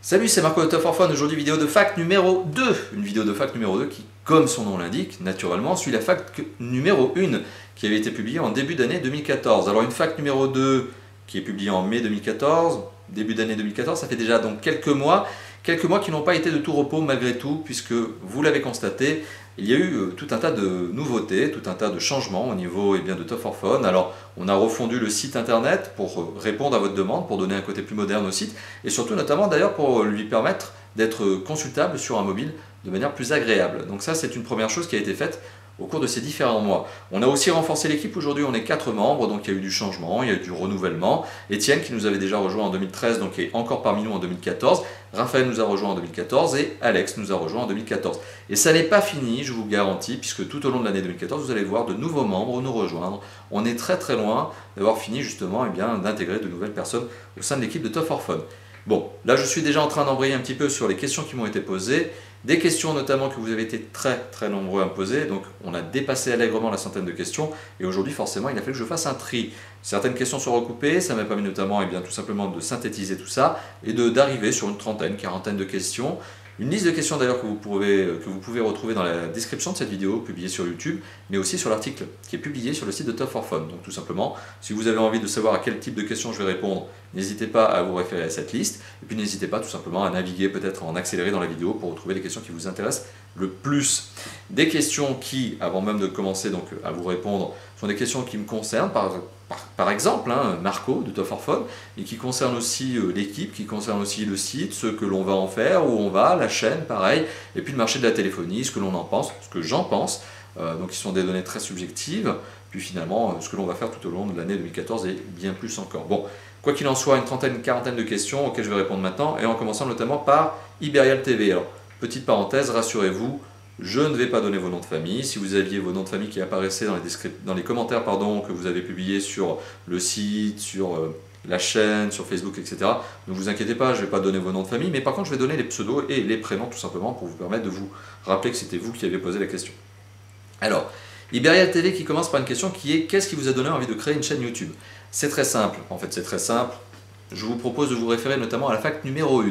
Salut, c'est Marco de Top for Fun. Aujourd'hui, vidéo de fact numéro 2. Une vidéo de fact numéro 2 qui, comme son nom l'indique, naturellement, suit la fact numéro 1 qui avait été publiée en début d'année 2014. Alors, une fact numéro 2 qui est publiée en mai 2014, début d'année 2014, ça fait déjà donc quelques mois qui n'ont pas été de tout repos malgré tout, puisque vous l'avez constaté, il y a eu tout un tas de nouveautés, tout un tas de changements au niveau de Top for Fun. Alors, on a refondu le site internet pour répondre à votre demande, pour donner un côté plus moderne au site, et surtout notamment d'ailleurs pour lui permettre d'être consultable sur un mobile de manière plus agréable. Donc ça, c'est une première chose qui a été faite au cours de ces différents mois. On a aussi renforcé l'équipe, aujourd'hui on est 4 membres, donc il y a eu du changement, il y a eu du renouvellement. Étienne qui nous avait déjà rejoint en 2013, donc est encore parmi nous en 2014. Raphaël nous a rejoint en 2014 et Alex nous a rejoint en 2014. Et ça n'est pas fini, je vous garantis, puisque tout au long de l'année 2014, vous allez voir de nouveaux membres nous rejoindre. On est très loin d'avoir fini justement d'intégrer de nouvelles personnes au sein de l'équipe de Top for Fun. Bon, là je suis déjà en train d'embrayer un petit peu sur les questions qui m'ont été posées, des questions notamment que vous avez été très nombreux à me poser, donc on a dépassé allègrement la centaine de questions, et aujourd'hui forcément il a fallu que je fasse un tri. Certaines questions sont recoupées, ça m'a permis notamment tout simplement de synthétiser tout ça, et d'arriver sur une trentaine, quarantaine de questions. Une liste de questions d'ailleurs que vous pouvez retrouver dans la description de cette vidéo publiée sur YouTube, mais aussi sur l'article qui est publié sur le site de Top for Fun. Donc tout simplement, si vous avez envie de savoir à quel type de questions je vais répondre, n'hésitez pas à vous référer à cette liste, et puis n'hésitez pas tout simplement à naviguer peut-être en accéléré dans la vidéo pour retrouver les questions qui vous intéressent le plus. Des questions qui, avant même de commencer donc à vous répondre, sont des questions qui me concernent, par exemple, Marco de Top for Fun, et qui concernent aussi l'équipe, qui concernent aussi le site, ce que l'on va en faire, où on va, la chaîne, pareil, et puis le marché de la téléphonie, ce que l'on en pense, ce que j'en pense, donc ce sont des données très subjectives, puis finalement ce que l'on va faire tout au long de l'année 2014 et bien plus encore. Bon, quoi qu'il en soit, une trentaine, une quarantaine de questions auxquelles je vais répondre maintenant, et en commençant notamment par Iberial TV. Alors, petite parenthèse, rassurez-vous, je ne vais pas donner vos noms de famille. Si vous aviez vos noms de famille qui apparaissaient dans les commentaires que vous avez publiés sur le site, sur la chaîne, sur Facebook, etc., ne vous inquiétez pas, je ne vais pas donner vos noms de famille, mais par contre je vais donner les pseudos et les prénoms tout simplement pour vous permettre de vous rappeler que c'était vous qui avez posé la question. Alors, Iberial TV qui commence par une question qui est: qu'est-ce qui vous a donné envie de créer une chaîne YouTube? C'est très simple, en fait c'est très simple. Je vous propose de vous référer notamment à la fact numéro 1.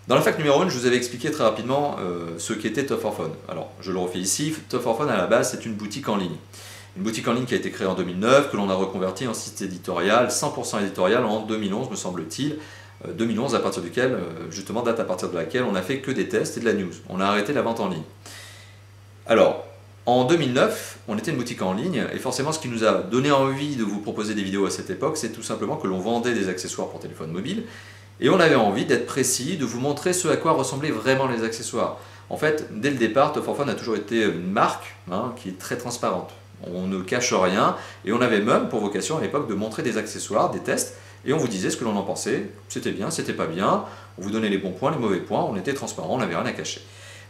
Dans la fact numéro 1, je vous avais expliqué très rapidement ce qu'était Top for Fun. Alors, je le refais ici, Top for Fun à la base c'est une boutique en ligne. Une boutique en ligne qui a été créée en 2009, que l'on a reconvertie en site éditorial, 100% éditorial en 2011 me semble-t-il. 2011 à partir duquel, justement date à partir de laquelle on n'a fait que des tests et de la news. On a arrêté la vente en ligne. Alors, en 2009, on était une boutique en ligne, et forcément ce qui nous a donné envie de vous proposer des vidéos à cette époque, c'est tout simplement que l'on vendait des accessoires pour téléphone mobile, et on avait envie d'être précis, de vous montrer ce à quoi ressemblaient vraiment les accessoires. En fait, dès le départ, Top for Fun a toujours été une marque qui est très transparente. On ne cache rien, et on avait même pour vocation à l'époque de montrer des accessoires, des tests, et on vous disait ce que l'on en pensait, c'était bien, c'était pas bien, on vous donnait les bons points, les mauvais points, on était transparent, on n'avait rien à cacher.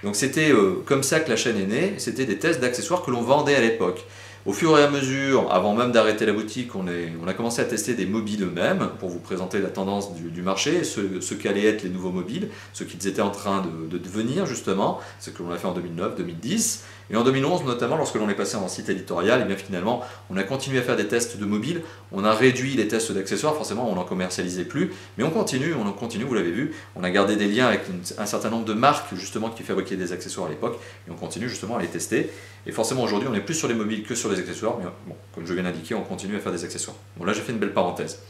Donc c'était comme ça que la chaîne est née, c'était des tests d'accessoires que l'on vendait à l'époque. Au fur et à mesure, avant même d'arrêter la boutique, on a commencé à tester des mobiles eux-mêmes pour vous présenter la tendance du marché, ce qu'allaient être les nouveaux mobiles, ce qu'ils étaient en train de devenir justement, ce que l'on a fait en 2009, 2010. Et en 2011 notamment, lorsque l'on est passé en site éditorial, et bien finalement on a continué à faire des tests de mobiles, on a réduit les tests d'accessoires, forcément on n'en commercialisait plus, mais on continue, vous l'avez vu, on a gardé des liens avec un certain nombre de marques justement qui fabriquaient des accessoires à l'époque, et on continue justement à les tester. Et forcément aujourd'hui on est plus sur les mobiles que sur les accessoires, mais bon, comme je viens d'indiquer, on continue à faire des accessoires. Bon là j'ai fait une belle parenthèse.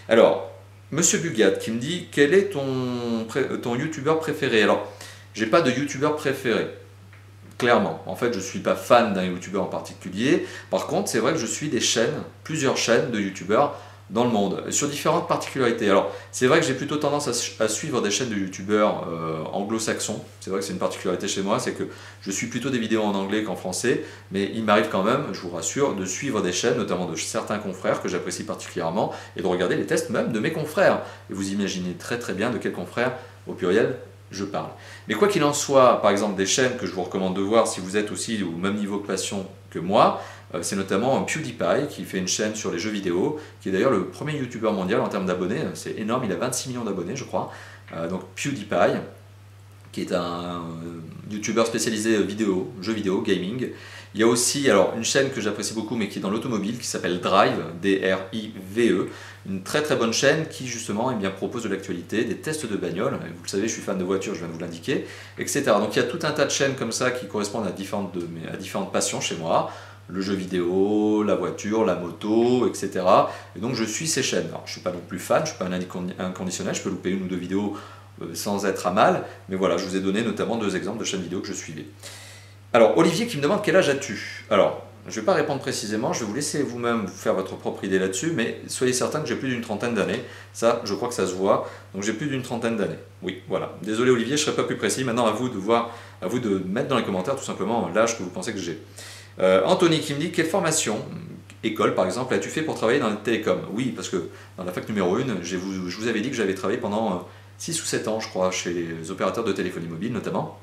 Alors, Monsieur Bugat qui me dit: quel est ton youtubeur préféré? Alors, j'ai pas de youtubeur préféré. Clairement, en fait je ne suis pas fan d'un youtubeur en particulier, par contre c'est vrai que je suis plusieurs chaînes de youtubeurs dans le monde, sur différentes particularités. Alors c'est vrai que j'ai plutôt tendance à suivre des chaînes de youtubeurs anglo-saxons, c'est vrai que c'est une particularité chez moi, c'est que je suis plutôt des vidéos en anglais qu'en français, mais il m'arrive quand même, je vous rassure, de suivre des chaînes, notamment de certains confrères que j'apprécie particulièrement, et de regarder les tests même de mes confrères. Et vous imaginez très bien de quels confrères, au pluriel, je parle. Mais quoi qu'il en soit, par exemple des chaînes que je vous recommande de voir si vous êtes aussi au même niveau de passion que moi, c'est notamment PewDiePie qui fait une chaîne sur les jeux vidéo, qui est d'ailleurs le premier youtubeur mondial en termes d'abonnés, c'est énorme, il a 26 millions d'abonnés je crois, donc PewDiePie, qui est un youtubeur spécialisé vidéo, jeux vidéo, gaming. Il y a aussi alors, une chaîne que j'apprécie beaucoup mais qui est dans l'automobile qui s'appelle Drive, D-R-I-V-E. Une très très bonne chaîne qui justement eh bien, propose de l'actualité, des tests de bagnole. Vous le savez, je suis fan de voitures, je viens de vous l'indiquer, etc. Donc il y a tout un tas de chaînes comme ça qui correspondent à différentes passions chez moi. Le jeu vidéo, la voiture, la moto, etc. Et donc je suis ces chaînes. Alors, je ne suis pas non plus fan, je ne suis pas un inconditionnel, je peux louper une ou deux vidéos sans être à mal, mais voilà, je vous ai donné notamment 2 exemples de chaînes vidéo que je suivais. Alors, Olivier qui me demande quel âge as-tu? Alors, je ne vais pas répondre précisément, je vais vous laisser vous-même vous faire votre propre idée là-dessus, mais soyez certain que j'ai plus d'une trentaine d'années. Ça, je crois que ça se voit. Donc j'ai plus d'une trentaine d'années. Oui, voilà. Désolé Olivier, je ne serai pas plus précis. Maintenant, à vous de mettre dans les commentaires tout simplement l'âge que vous pensez que j'ai. Anthony qui me dit quelle formation, école par exemple, as-tu fait pour travailler dans les télécoms? Oui, parce que dans la fac numéro 1, je vous avais dit que j'avais travaillé pendant 6 ou 7 ans, je crois, chez les opérateurs de téléphonie mobile notamment.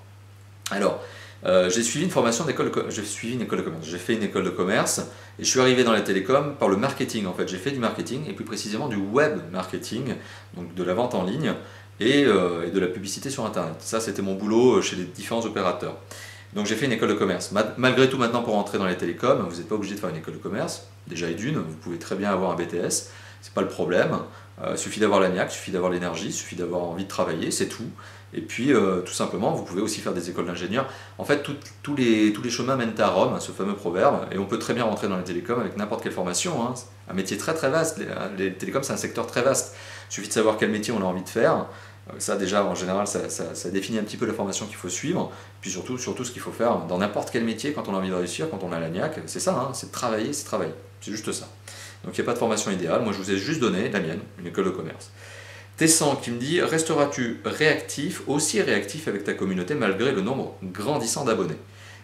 Alors, j'ai suivi une formation j'ai suivi une école de commerce. J'ai fait une école de commerce et je suis arrivé dans les télécoms par le marketing en fait. J'ai fait du marketing et plus précisément du web marketing, donc de la vente en ligne et de la publicité sur internet. Ça, c'était mon boulot chez les différents opérateurs. Donc j'ai fait une école de commerce. Malgré tout, maintenant, pour rentrer dans les télécoms, vous n'êtes pas obligé de faire une école de commerce. Déjà et d'une, vous pouvez très bien avoir un BTS, c'est pas le problème. Il suffit d'avoir l'agnac, il suffit d'avoir l'énergie, il suffit d'avoir envie de travailler, c'est tout. Et puis, tout simplement, vous pouvez aussi faire des écoles d'ingénieurs. En fait, tous les chemins mènent à Rome, ce fameux proverbe, et on peut très bien rentrer dans les télécoms avec n'importe quelle formation. Hein. Un métier très très vaste. Les télécoms, c'est un secteur très vaste. Il suffit de savoir quel métier on a envie de faire. Ça, déjà, en général, ça définit un petit peu la formation qu'il faut suivre. Puis surtout ce qu'il faut faire dans n'importe quel métier quand on a envie de réussir, quand on a l'agnac. C'est ça, hein, c'est de travailler, c'est travailler. C'est juste ça. Donc, il n'y a pas de formation idéale. Moi, je vous ai juste donné la mienne, une école de commerce. Tessan qui me dit, resteras-tu réactif, aussi réactif avec ta communauté malgré le nombre grandissant d'abonnés?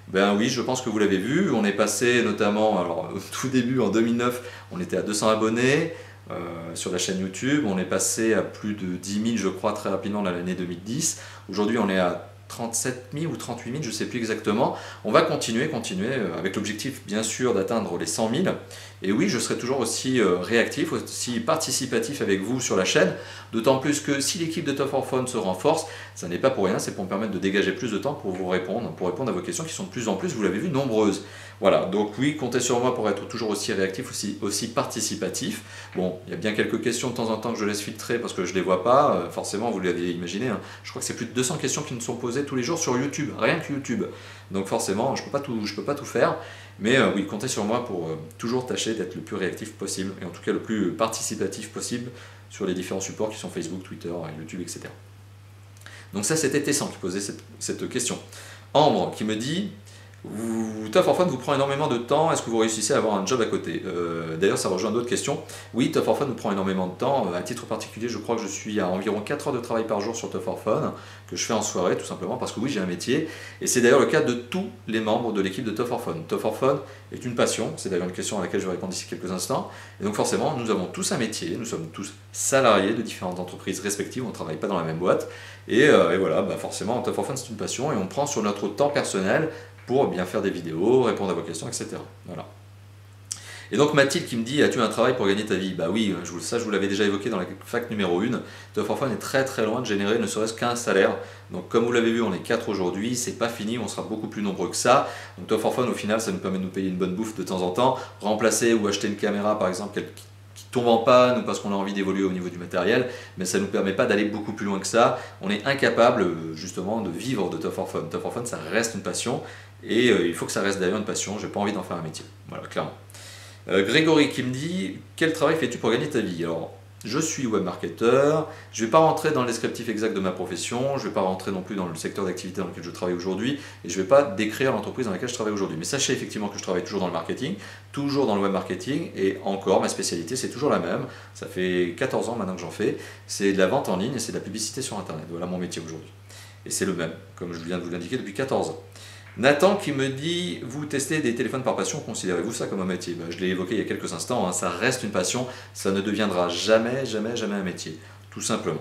Ben oui, je pense que vous l'avez vu, on est passé notamment, alors au tout début en 2009, on était à 200 abonnés sur la chaîne YouTube, on est passé à plus de 10 000 je crois très rapidement dans l'année 2010, aujourd'hui on est à 37 000 ou 38 000, je ne sais plus exactement. On va continuer avec l'objectif bien sûr d'atteindre les 100 000. Et oui, je serai toujours aussi réactif, aussi participatif avec vous sur la chaîne. D'autant plus que si l'équipe de Tough for Fun se renforce, ça n'est pas pour rien, c'est pour me permettre de dégager plus de temps pour vous répondre, pour répondre à vos questions qui sont de plus en plus, vous l'avez vu, nombreuses. Voilà, donc oui, comptez sur moi pour être toujours aussi réactif, aussi participatif. Bon, il y a bien quelques questions de temps en temps que je laisse filtrer parce que je ne les vois pas, forcément vous l'aviez imaginé, hein. Je crois que c'est plus de 200 questions qui me sont posées tous les jours sur YouTube, rien que YouTube. Donc forcément, je peux pas tout faire, mais oui, comptez sur moi pour toujours tâcher d'être le plus réactif possible, et en tout cas le plus participatif possible sur les différents supports qui sont Facebook, Twitter, YouTube, etc. Donc ça, c'était Tessan qui posait cette question. Ambre qui me dit... Tough for Fun vous prend énormément de temps, est-ce que vous réussissez à avoir un job à côté? D'ailleurs ça rejoint d'autres questions. Oui, Tough for Fun nous prend énormément de temps, à titre particulier je crois que je suis à environ 4 heures de travail par jour sur Tough for Fun, que je fais en soirée tout simplement parce que oui j'ai un métier, et c'est d'ailleurs le cas de tous les membres de l'équipe de Tough for Fun. Tough for Fun est une passion, c'est d'ailleurs une question à laquelle je vais répondre d'ici quelques instants, et donc forcément nous avons tous un métier, nous sommes tous salariés de différentes entreprises respectives, on ne travaille pas dans la même boîte, et voilà, forcément Tough for Fun c'est une passion, et on prend sur notre temps personnel pour bien faire des vidéos, répondre à vos questions, etc. Voilà. Et donc Mathilde qui me dit, as-tu un travail pour gagner ta vie? Bah oui, ça je vous l'avais déjà évoqué dans la fac numéro 1. Tough for Fun est très très loin de générer ne serait-ce qu'un salaire. Donc comme vous l'avez vu, on est 4 aujourd'hui, c'est pas fini, on sera beaucoup plus nombreux que ça. Donc Tough for Fun au final, ça nous permet de nous payer une bonne bouffe de temps en temps, remplacer ou acheter une caméra par exemple qui tombe en panne ou parce qu'on a envie d'évoluer au niveau du matériel, mais ça ne nous permet pas d'aller beaucoup plus loin que ça. On est incapable justement de vivre de Tough for Fun. Tough for Fun ça reste une passion, et il faut que ça reste d'ailleurs une passion, j'ai pas envie d'en faire un métier, voilà, clairement. Grégory qui me dit, quel travail fais-tu pour gagner ta vie? Alors, je suis webmarketeur, je ne vais pas rentrer dans le descriptif exact de ma profession, je ne vais pas rentrer non plus dans le secteur d'activité dans lequel je travaille aujourd'hui, et je ne vais pas décrire l'entreprise dans laquelle je travaille aujourd'hui. Mais sachez effectivement que je travaille toujours dans le marketing, toujours dans le web marketing, et encore, ma spécialité c'est toujours la même, ça fait 14 ans maintenant que j'en fais, c'est de la vente en ligne et c'est de la publicité sur internet, voilà mon métier aujourd'hui. Et c'est le même, comme je viens de vous l'indiquer depuis 14 ans. Nathan qui me dit, vous testez des téléphones par passion, considérez-vous ça comme un métier? Je l'ai évoqué il y a quelques instants, hein, ça reste une passion, ça ne deviendra jamais un métier, tout simplement.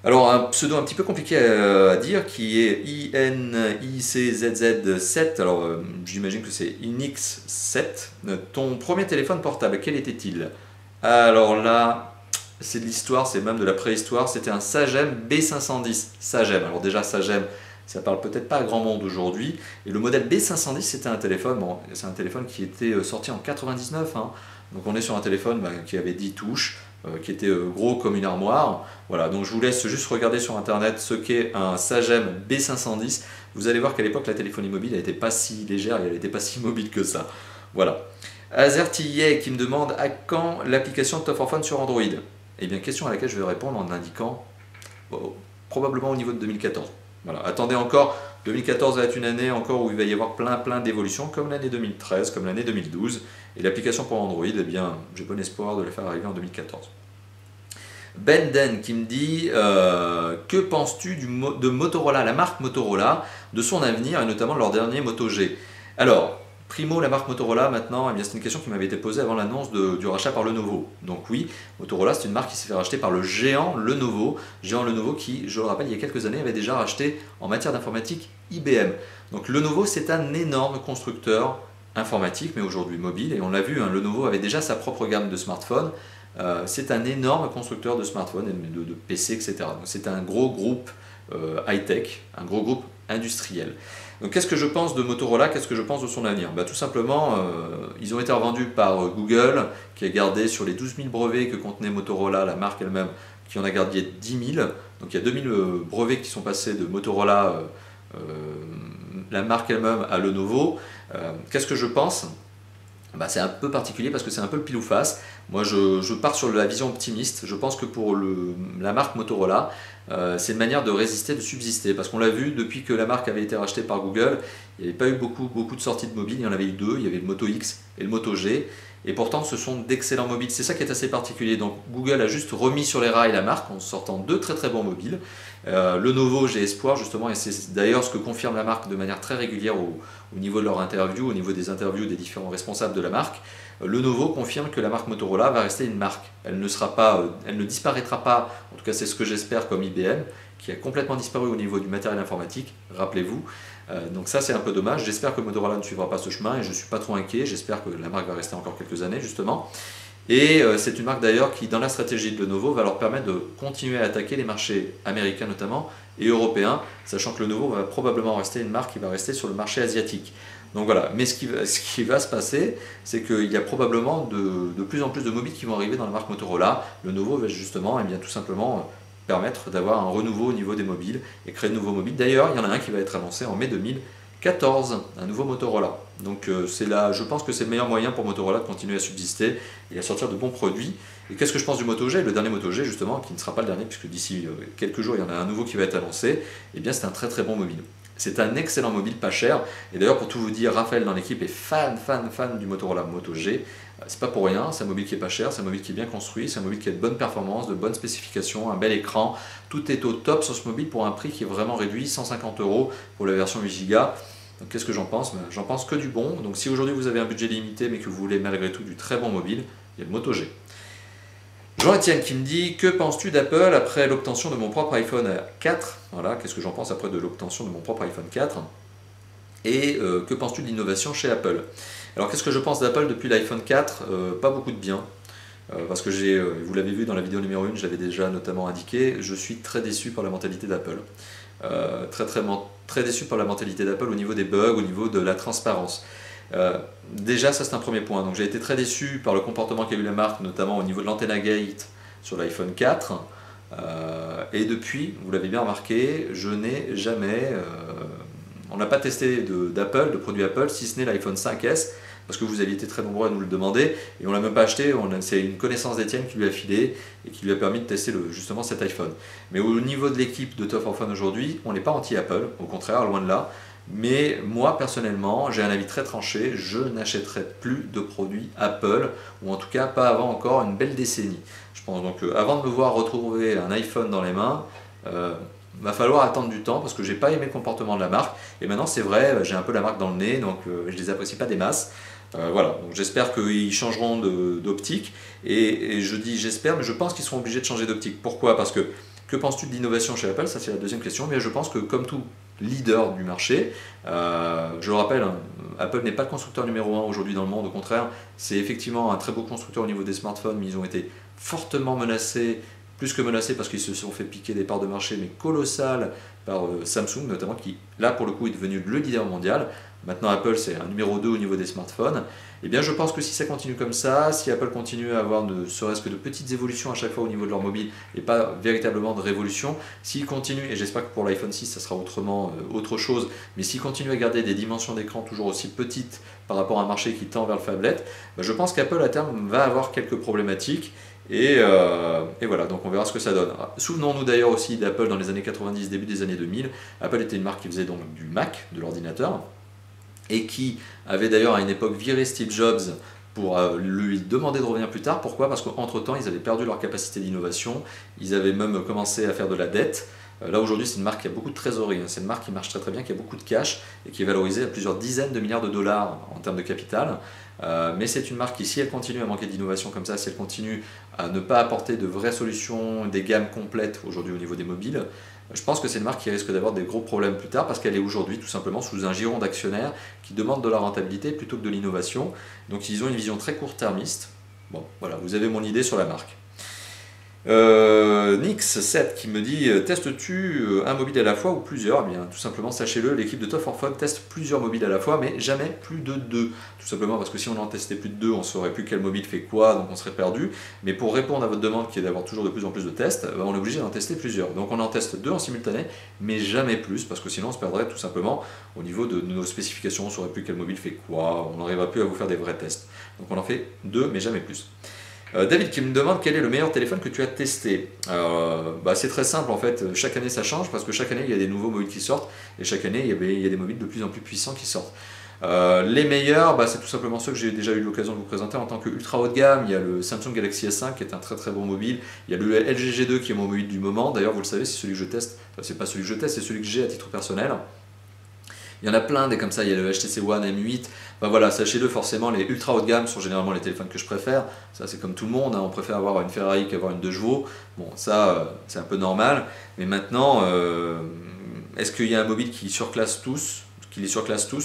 Alors un pseudo un petit peu compliqué à dire qui est INICZZ7, alors j'imagine que c'est INX7. Ton premier téléphone portable, quel était-il? Alors là, c'est de l'histoire, c'est même de la préhistoire, c'était un Sagem B510. Sagem, alors déjà Sagem, ça parle peut-être pas à grand monde aujourd'hui. Et le modèle B510, c'était un téléphone, bon, c'est un téléphone qui était sorti en 99, hein. Donc on est sur un téléphone qui avait 10 touches, qui était gros comme une armoire. Voilà, donc je vous laisse juste regarder sur internet ce qu'est un Sagem B510. Vous allez voir qu'à l'époque la téléphonie mobile n'était pas si légère et elle n'était pas si mobile que ça. Voilà. Azertillet qui me demande à quand l'application Top for Phone sur Android. Eh bien, question à laquelle je vais répondre en indiquant probablement au niveau de 2014. Voilà, attendez encore, 2014 va être une année encore où il va y avoir plein d'évolutions, comme l'année 2013, comme l'année 2012. Et l'application pour Android, eh bien, j'ai bon espoir de la faire arriver en 2014. Benden qui me dit que penses-tu de Motorola, la marque Motorola, de son avenir et notamment de leur dernier Moto G. Alors, primo, la marque Motorola, maintenant, eh bien, c'est une question qui m'avait été posée avant l'annonce du rachat par Lenovo. Donc oui, Motorola, c'est une marque qui s'est fait racheter par le géant Lenovo. Géant Lenovo qui, je le rappelle, il y a quelques années, avait déjà racheté en matière d'informatique IBM. Donc Lenovo, c'est un énorme constructeur informatique, mais aujourd'hui mobile. Et on l'a vu, hein, Lenovo avait déjà sa propre gamme de smartphones. C'est un énorme constructeur de smartphones, de PC, etc. Donc c'est un gros groupe high-tech, un gros groupe industriel. Donc qu'est-ce que je pense de Motorola, qu'est-ce que je pense de son avenir? Tout simplement, ils ont été revendus par Google, qui a gardé sur les 12 000 brevets que contenait Motorola, la marque elle-même, qui en a gardé 10 000. Donc il y a 2000 brevets qui sont passés de Motorola, la marque elle-même, à Lenovo. Qu'est-ce que je pense? C'est un peu particulier parce que c'est un peu le pile ou face. Moi je pars sur la vision optimiste. Je pense que pour la marque Motorola, c'est une manière de résister, de subsister. Parce qu'on l'a vu, depuis que la marque avait été rachetée par Google, il n'y avait pas eu beaucoup de sorties de mobiles. Il y en avait eu deux, il y avait le Moto X et le Moto G. Et pourtant ce sont d'excellents mobiles. C'est ça qui est assez particulier. Donc Google a juste remis sur les rails la marque en sortant deux très bons mobiles. Lenovo, j'ai espoir justement, et c'est d'ailleurs ce que confirme la marque de manière très régulière au niveau de leur interview, au niveau des interviews des différents responsables de la marque. Lenovo confirme que la marque Motorola va rester une marque. Elle ne disparaîtra pas, en tout cas c'est ce que j'espère, comme IBM, qui a complètement disparu au niveau du matériel informatique, rappelez-vous. Donc ça c'est un peu dommage. J'espère que Motorola ne suivra pas ce chemin et je ne suis pas trop inquiet. J'espère que la marque va rester encore quelques années justement. Et c'est une marque d'ailleurs qui, dans la stratégie de Lenovo, va leur permettre de continuer à attaquer les marchés américains notamment et européens, sachant que Lenovo va probablement rester une marque qui va rester sur le marché asiatique. Donc voilà, mais ce qui va se passer, c'est qu'il y a probablement de plus en plus de mobiles qui vont arriver dans la marque Motorola. Lenovo va justement, tout simplement, permettre d'avoir un renouveau au niveau des mobiles et créer de nouveaux mobiles. D'ailleurs, il y en a un qui va être annoncé en mai 2014, un nouveau Motorola. Donc je pense que c'est le meilleur moyen pour Motorola de continuer à subsister et à sortir de bons produits. Et qu'est-ce que je pense du Moto G? Le dernier Moto G justement, qui ne sera pas le dernier puisque d'ici quelques jours il y en a un nouveau qui va être annoncé, et bien c'est un très bon mobile. C'est un excellent mobile pas cher. Et d'ailleurs pour tout vous dire, Raphaël dans l'équipe est fan du Motorola Moto G. C'est pas pour rien, c'est un mobile qui est pas cher, c'est un mobile qui est bien construit, c'est un mobile qui a de bonnes performances, de bonnes spécifications, un bel écran. Tout est au top sur ce mobile pour un prix qui est vraiment réduit, 150 € pour la version 8 Go. Donc qu'est-ce que j'en pense? J'en pense que du bon. Donc si aujourd'hui vous avez un budget limité mais que vous voulez malgré tout du très bon mobile, il y a le Moto G. Jean-Étienne qui me dit: que penses-tu d'Apple après l'obtention de mon propre iPhone 4? Voilà, qu'est-ce que j'en pense après de l'obtention de mon propre iPhone 4? Et que penses-tu de l'innovation chez Apple? Alors qu'est-ce que je pense d'Apple depuis l'iPhone 4? Pas beaucoup de bien. Parce que vous l'avez vu dans la vidéo numéro 1, je l'avais déjà notamment indiqué, je suis très déçu par la mentalité d'Apple. Très déçu par la mentalité d'Apple au niveau des bugs, au niveau de la transparence. Déjà ça c'est un premier point, donc j'ai été très déçu par le comportement qu'a eu la marque, notamment au niveau de l'antenna gate sur l'iPhone 4, et depuis, vous l'avez bien remarqué, je n'ai jamais, on n'a pas testé d'Apple, de produits Apple, si ce n'est l'iPhone 5S, parce que vous aviez été très nombreux à nous le demander, et on ne l'a même pas acheté, c'est une connaissance d'Étienne qui lui a filé, et qui lui a permis de tester justement cet iPhone. Mais au niveau de l'équipe de Top for Phone aujourd'hui, on n'est pas anti-Apple, au contraire, loin de là. Mais moi personnellement, j'ai un avis très tranché, je n'achèterai plus de produits Apple, ou en tout cas pas avant encore une belle décennie. Je pense donc avant de me voir retrouver un iPhone dans les mains, va falloir attendre du temps parce que j'ai pas aimé le comportement de la marque. Et maintenant c'est vrai, j'ai un peu la marque dans le nez, donc je les apprécie pas des masses. Voilà, donc j'espère qu'ils changeront d'optique. Et je dis j'espère, mais je pense qu'ils seront obligés de changer d'optique. Pourquoi? Parce que penses-tu de l'innovation chez Apple? Ça c'est la deuxième question. Mais je pense que comme tout leader du marché, je le rappelle, hein, Apple n'est pas le constructeur numéro 1 aujourd'hui dans le monde, au contraire, c'est effectivement un très beau constructeur au niveau des smartphones, mais ils ont été fortement menacés, plus que menacés parce qu'ils se sont fait piquer des parts de marché, mais colossales par Samsung notamment, qui là pour le coup est devenu le leader mondial. Maintenant Apple c'est un numéro 2 au niveau des smartphones. Eh bien je pense que si ça continue comme ça, si Apple continue à avoir ne serait-ce que de petites évolutions à chaque fois au niveau de leur mobile et pas véritablement de révolution, s'ils continuent, et j'espère que pour l'iPhone 6 ça sera autre chose, mais s'ils continuent à garder des dimensions d'écran toujours aussi petites par rapport à un marché qui tend vers le phablet, je pense qu'Apple à terme va avoir quelques problématiques. Et voilà, donc on verra ce que ça donne. Souvenons-nous d'ailleurs aussi d'Apple dans les années 90, début des années 2000. Apple était une marque qui faisait donc du Mac, de l'ordinateur, et qui avait d'ailleurs à une époque viré Steve Jobs pour lui demander de revenir plus tard. Pourquoi? Parce qu'entre-temps, ils avaient perdu leur capacité d'innovation, ils avaient même commencé à faire de la dette. Là aujourd'hui, c'est une marque qui a beaucoup de trésorerie, c'est une marque qui marche très très bien, qui a beaucoup de cash et qui est valorisée à plusieurs dizaines de milliards de dollars en termes de capital. Mais c'est une marque qui, si elle continue à manquer d'innovation comme ça, si elle continue à ne pas apporter de vraies solutions, des gammes complètes aujourd'hui au niveau des mobiles, je pense que c'est une marque qui risque d'avoir des gros problèmes plus tard parce qu'elle est aujourd'hui tout simplement sous un giron d'actionnaires qui demandent de la rentabilité plutôt que de l'innovation. Donc ils ont une vision très court-termiste. Bon, voilà, vous avez mon idée sur la marque. Nix7 qui me dit testes-tu un mobile à la fois ou plusieurs? Eh bien, tout simplement, sachez-le, l'équipe de Top for Phone teste plusieurs mobiles à la fois, mais jamais plus de 2. Tout simplement parce que si on en testait plus de 2, on ne saurait plus quel mobile fait quoi, donc on serait perdu. Mais pour répondre à votre demande qui est d'avoir toujours de plus en plus de tests, on est obligé d'en tester plusieurs. Donc on en teste 2 en simultané, mais jamais plus, parce que sinon on se perdrait tout simplement au niveau de nos spécifications, on ne saurait plus quel mobile fait quoi, on n'arrivera plus à vous faire des vrais tests. Donc on en fait 2, mais jamais plus. David qui me demande quel est le meilleur téléphone que tu as testé. C'est très simple en fait, chaque année ça change parce que chaque année il y a des nouveaux mobiles qui sortent et chaque année il y a des mobiles de plus en plus puissants qui sortent. Les meilleurs, c'est tout simplement ceux que j'ai déjà eu l'occasion de vous présenter en tant que ultra haut de gamme. Il y a le Samsung Galaxy S5 qui est un très très bon mobile, il y a le LG G2 qui est mon mobile du moment, d'ailleurs vous le savez c'est celui que je teste, c'est pas celui que je teste, c'est celui que j'ai à titre personnel. Il y en a plein des comme ça, il y a le HTC One M8, voilà, sachez-le forcément, les ultra haut de gamme sont généralement les téléphones que je préfère, ça c'est comme tout le monde, on préfère avoir une Ferrari qu'avoir une 2 chevaux, bon ça c'est un peu normal, mais maintenant, est-ce qu'il y a un mobile qui surclasse tous?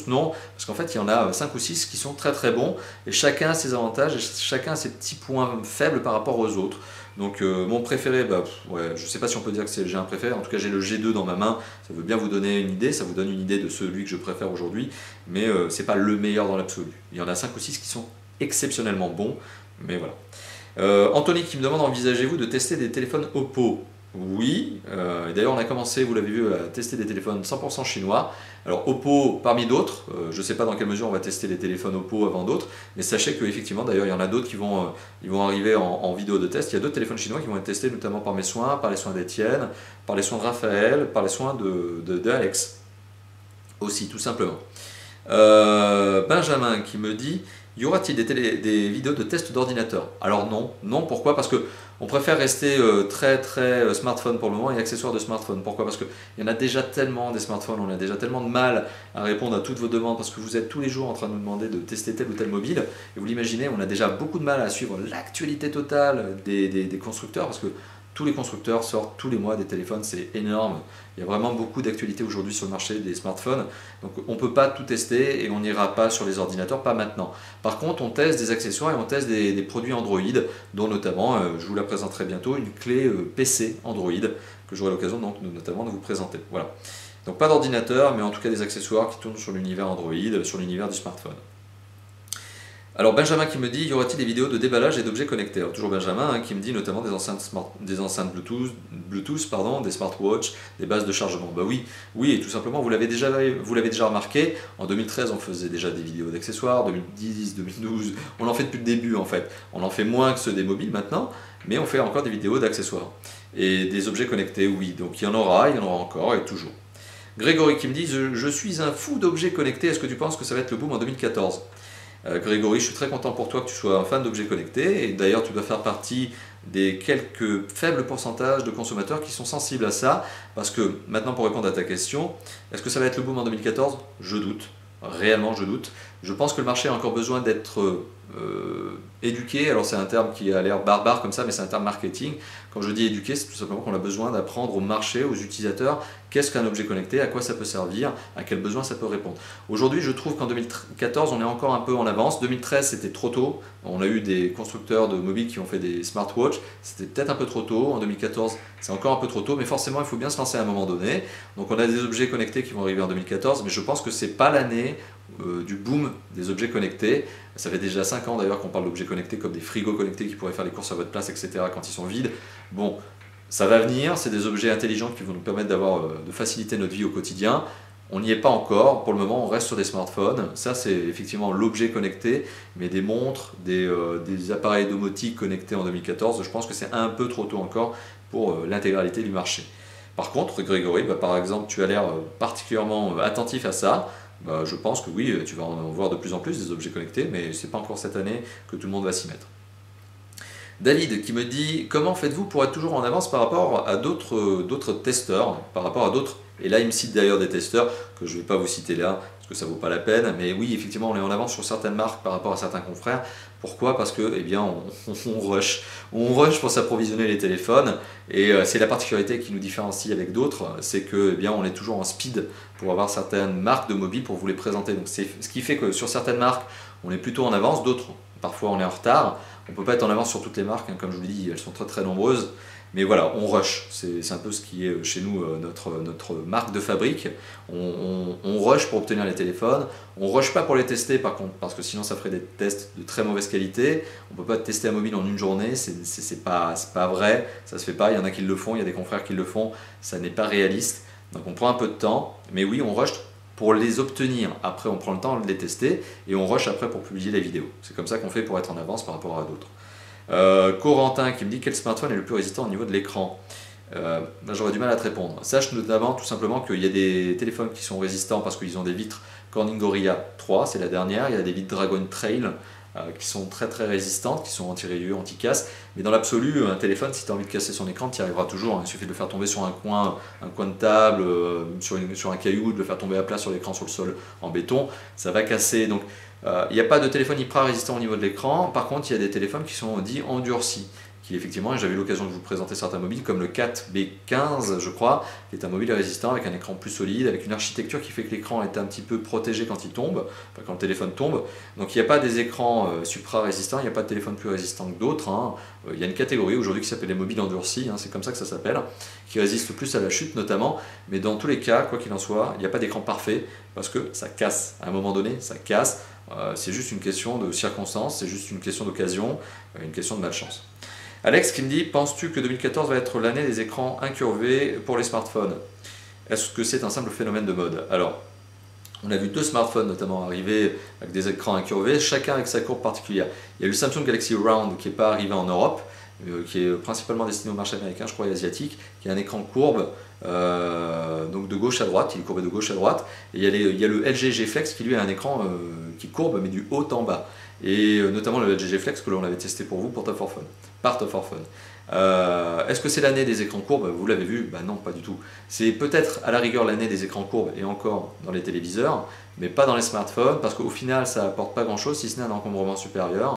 Non, parce qu'en fait il y en a 5 ou 6 qui sont très très bons, et chacun a ses avantages, et chacun a ses petits points faibles par rapport aux autres. Donc mon préféré, je ne sais pas si on peut dire que j'ai un préféré, en tout cas j'ai le G2 dans ma main, ça veut bien vous donner une idée, ça vous donne une idée de celui que je préfère aujourd'hui, mais c'est pas le meilleur dans l'absolu. Il y en a 5 ou 6 qui sont exceptionnellement bons, mais voilà. Anthony qui me demande, envisagez-vous de tester des téléphones Oppo? Oui, et d'ailleurs on a commencé, vous l'avez vu, à tester des téléphones 100% chinois. Alors Oppo parmi d'autres, je ne sais pas dans quelle mesure on va tester les téléphones Oppo avant d'autres, mais sachez qu'effectivement d'ailleurs il y en a d'autres qui vont arriver en vidéo de test. Il y a d'autres téléphones chinois qui vont être testés notamment par mes soins, par les soins d'Étienne, par les soins de Raphaël, par les soins de Alex aussi tout simplement. Benjamin qui me dit, y aura-t-il des vidéos de test d'ordinateur? Alors non, pourquoi? Parce que on préfère rester très smartphone pour le moment et accessoires de smartphone. Pourquoi? Parce qu'il y en a déjà tellement des smartphones, on a déjà tellement de mal à répondre à toutes vos demandes parce que vous êtes tous les jours en train de nous demander de tester tel ou tel mobile. Et vous l'imaginez, on a déjà beaucoup de mal à suivre l'actualité totale des constructeurs parce que tous les constructeurs sortent tous les mois des téléphones, c'est énorme. Il y a vraiment beaucoup d'actualités aujourd'hui sur le marché des smartphones. Donc on ne peut pas tout tester et on n'ira pas sur les ordinateurs, pas maintenant. Par contre, on teste des accessoires et on teste des produits Android, dont notamment, je vous la présenterai bientôt, une clé PC Android, que j'aurai l'occasion notamment de vous présenter. Voilà. Donc pas d'ordinateur, mais en tout cas des accessoires qui tournent sur l'univers Android, sur l'univers du smartphone. Alors Benjamin qui me dit, y aura-t-il des vidéos de déballage et d'objets connectés? Alors, toujours Benjamin qui me dit notamment des enceintes Bluetooth, des smartwatches, des bases de chargement. Oui, et tout simplement, vous l'avez déjà remarqué, en 2013 on faisait déjà des vidéos d'accessoires, 2010, 2012, on en fait depuis le début en fait. On en fait moins que ceux des mobiles maintenant, mais on fait encore des vidéos d'accessoires. Et des objets connectés, oui, donc il y en aura encore et toujours. Grégory qui me dit, je suis un fou d'objets connectés, est-ce que tu penses que ça va être le boom en 2014? Grégory, je suis très content pour toi que tu sois un fan d'objets connectés et d'ailleurs tu dois faire partie des quelques faibles pourcentages de consommateurs qui sont sensibles à ça parce que maintenant pour répondre à ta question, est-ce que ça va être le boom en 2014? Je doute, réellement je doute. Je pense que le marché a encore besoin d'être éduquer, alors c'est un terme qui a l'air barbare comme ça, mais c'est un terme marketing. Quand je dis éduquer, c'est tout simplement qu'on a besoin d'apprendre au marché, aux utilisateurs, qu'est-ce qu'un objet connecté, à quoi ça peut servir, à quels besoins ça peut répondre. Aujourd'hui, je trouve qu'en 2014, on est encore un peu en avance. 2013, c'était trop tôt. On a eu des constructeurs de mobiles qui ont fait des smartwatches. C'était peut-être un peu trop tôt. En 2014, c'est encore un peu trop tôt, mais forcément, il faut bien se lancer à un moment donné. Donc, on a des objets connectés qui vont arriver en 2014, mais je pense que c'est pas l'année du boom des objets connectés. Ça fait déjà 5 ans d'ailleurs qu'on parle d'objets connectés comme des frigos connectés qui pourraient faire les courses à votre place, etc. quand ils sont vides. Bon, ça va venir, c'est des objets intelligents qui vont nous permettre de faciliter notre vie au quotidien. On n'y est pas encore, pour le moment on reste sur des smartphones, ça c'est effectivement l'objet connecté, mais des montres, des appareils domotiques connectés en 2014, je pense que c'est un peu trop tôt encore pour l'intégralité du marché. Par contre, Grégory, par exemple, tu as l'air particulièrement attentif à ça. Je pense que oui, tu vas en voir de plus en plus des objets connectés, mais ce n'est pas encore cette année que tout le monde va s'y mettre. David qui me dit comment faites-vous pour être toujours en avance par rapport à d'autres testeurs, par rapport à d'autres, et là il me cite d'ailleurs des testeurs que je ne vais pas vous citer là parce que ça ne vaut pas la peine, mais oui effectivement on est en avance sur certaines marques par rapport à certains confrères. Pourquoi? Parce que eh bien, on rush pour s'approvisionner les téléphones, et c'est la particularité qui nous différencie avec d'autres, c'est que eh bien, on est toujours en speed pour avoir certaines marques de mobiles pour vous les présenter. Donc c'est ce qui fait que sur certaines marques on est plutôt en avance, d'autres parfois on est en retard. On ne peut pas être en avance sur toutes les marques, hein, comme je vous l'ai dit, elles sont très très nombreuses. Mais voilà, on rush, c'est un peu ce qui est chez nous notre marque de fabrique. On rush pour obtenir les téléphones, on rush pas pour les tester par contre, parce que sinon ça ferait des tests de très mauvaise qualité. On ne peut pas tester un mobile en une journée, c'est pas vrai, ça se fait pas, il y en a qui le font, il y a des confrères qui le font, ça n'est pas réaliste. Donc on prend un peu de temps, mais oui, on rush pour les obtenir. Après, on prend le temps de les tester et on rush après pour publier les vidéos. C'est comme ça qu'on fait pour être en avance par rapport à d'autres. Corentin qui me dit quel smartphone est le plus résistant au niveau de l'écran. J'aurais du mal à te répondre. Sache notamment tout simplement qu'il y a des téléphones qui sont résistants parce qu'ils ont des vitres Corning Gorilla 3, c'est la dernière. Il y a des vitres Dragon Trail qui sont très très résistantes, qui sont anti-rayures, anti-casse. Mais dans l'absolu, un téléphone, si tu as envie de casser son écran, tu y arriveras toujours. Il suffit de le faire tomber sur un coin de table, sur un caillou, de le faire tomber à plat sur l'écran, sur le sol en béton, ça va casser. Donc il n'y a pas de téléphone hyper résistant au niveau de l'écran. Par contre, il y a des téléphones qui sont dits endurcis, qui effectivement, j'avais eu l'occasion de vous présenter certains mobiles comme le 4B15 je crois, qui est un mobile résistant avec un écran plus solide, avec une architecture qui fait que l'écran est un petit peu protégé quand il tombe, enfin, quand le téléphone tombe. Donc il n'y a pas des écrans supra-résistants, il n'y a pas de téléphone plus résistant que d'autres. Il y a une catégorie aujourd'hui qui s'appelle les mobiles endurcis, c'est comme ça que ça s'appelle, qui résistent plus à la chute notamment, mais dans tous les cas, quoi qu'il en soit, il n'y a pas d'écran parfait parce que ça casse. À un moment donné, ça casse. C'est juste une question de circonstance, c'est juste une question d'occasion, une question de malchance. Alex qui me dit, penses-tu que 2014 va être l'année des écrans incurvés pour les smartphones? Est-ce que c'est un simple phénomène de mode? Alors, on a vu 2 smartphones notamment arriver avec des écrans incurvés, chacun avec sa courbe particulière. Il y a le Samsung Galaxy Round qui n'est pas arrivé en Europe, qui est principalement destiné au marché américain, je crois, et asiatique, qui a un écran courbe, donc de gauche à droite, il est courbé de gauche à droite, et il y a le LG G Flex qui lui a un écran qui courbe mais du haut en bas, et notamment le LG G Flex que l'on avait testé pour vous pour Top 4 Phone, par Top 4 Phone. Est-ce que c'est l'année des écrans courbes? Vous l'avez vu? Non, pas du tout. C'est peut-être à la rigueur l'année des écrans courbes et encore dans les téléviseurs, mais pas dans les smartphones, parce qu'au final ça apporte pas grand chose si ce n'est un encombrement supérieur.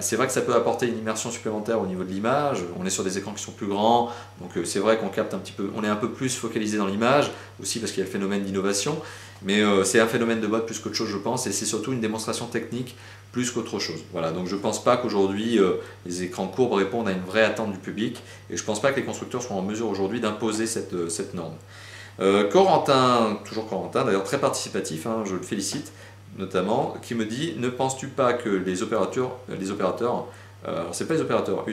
C'est vrai que ça peut apporter une immersion supplémentaire au niveau de l'image, on est sur des écrans qui sont plus grands, donc c'est vrai qu'on capte un petit peu, on est un peu plus focalisé dans l'image, aussi parce qu'il y a le phénomène d'innovation, mais c'est un phénomène de mode plus qu'autre chose je pense, et c'est surtout une démonstration technique plus qu'autre chose. Voilà, donc je ne pense pas qu'aujourd'hui les écrans courbes répondent à une vraie attente du public, et je ne pense pas que les constructeurs soient en mesure aujourd'hui d'imposer cette norme. Corentin, toujours Corentin, d'ailleurs très participatif, je le félicite, notamment, qui me dit, ne penses-tu pas que les opérateurs, alors c'est pas les opérateurs,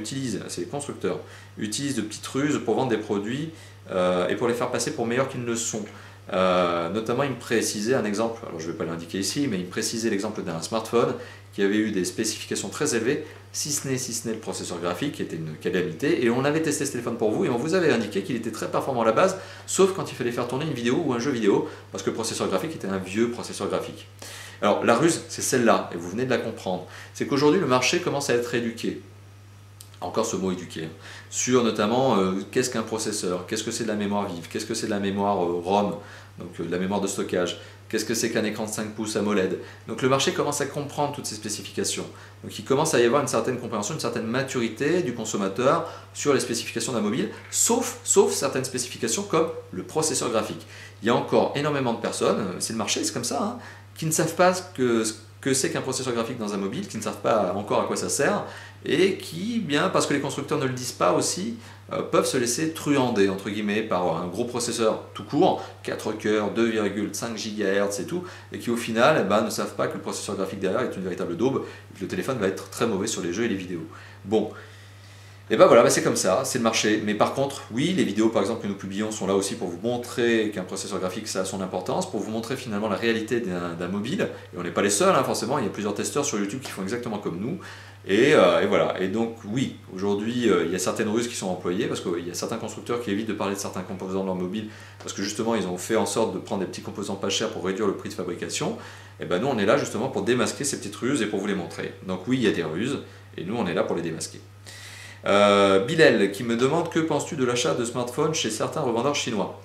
c'est les constructeurs, utilisent de petites ruses pour vendre des produits et pour les faire passer pour meilleurs qu'ils ne le sont. Notamment, il me précisait un exemple, alors je ne vais pas l'indiquer ici, mais il me précisait l'exemple d'un smartphone qui avait eu des spécifications très élevées, si ce n'est le processeur graphique qui était une calamité, et on avait testé ce téléphone pour vous et on vous avait indiqué qu'il était très performant à la base, sauf quand il fallait faire tourner une vidéo ou un jeu vidéo, parce que le processeur graphique était un vieux processeur graphique. Alors la ruse, c'est celle-là, et vous venez de la comprendre, c'est qu'aujourd'hui le marché commence à être éduqué, encore ce mot éduqué, sur notamment qu'est-ce qu'un processeur, qu'est-ce que c'est de la mémoire vive, qu'est-ce que c'est de la mémoire ROM, donc de la mémoire de stockage, qu'est-ce que c'est qu'un écran de 5 pouces AMOLED. Donc le marché commence à comprendre toutes ces spécifications. Donc il commence à y avoir une certaine compréhension, une certaine maturité du consommateur sur les spécifications d'un mobile, sauf certaines spécifications comme le processeur graphique. Il y a encore énormément de personnes, c'est le marché, c'est comme ça, hein, qui ne savent pas ce que c'est qu'un processeur graphique dans un mobile, qui ne savent pas encore à quoi ça sert, et qui, bien parce que les constructeurs ne le disent pas aussi, peuvent se laisser truander entre guillemets par un gros processeur tout court, 4 cœurs, 2,5 GHz et tout, et qui au final ne savent pas que le processeur graphique derrière est une véritable daube, et que le téléphone va être très mauvais sur les jeux et les vidéos. Bon, et voilà, c'est comme ça, c'est le marché. Mais par contre, oui, les vidéos par exemple que nous publions sont là aussi pour vous montrer qu'un processeur graphique ça a son importance, pour vous montrer finalement la réalité d'un mobile. Et on n'est pas les seuls, hein, forcément, il y a plusieurs testeurs sur YouTube qui font exactement comme nous. Et voilà, et donc oui, aujourd'hui il y a certaines ruses qui sont employées, parce qu'il y a certains constructeurs qui évitent de parler de certains composants de leur mobile, parce que justement ils ont fait en sorte de prendre des petits composants pas chers pour réduire le prix de fabrication. Et ben nous on est là justement pour démasquer ces petites ruses et pour vous les montrer. Donc oui, il y a des ruses, et nous on est là pour les démasquer. Bilal qui me demande: que penses-tu de l'achat de smartphones chez certains revendeurs chinois?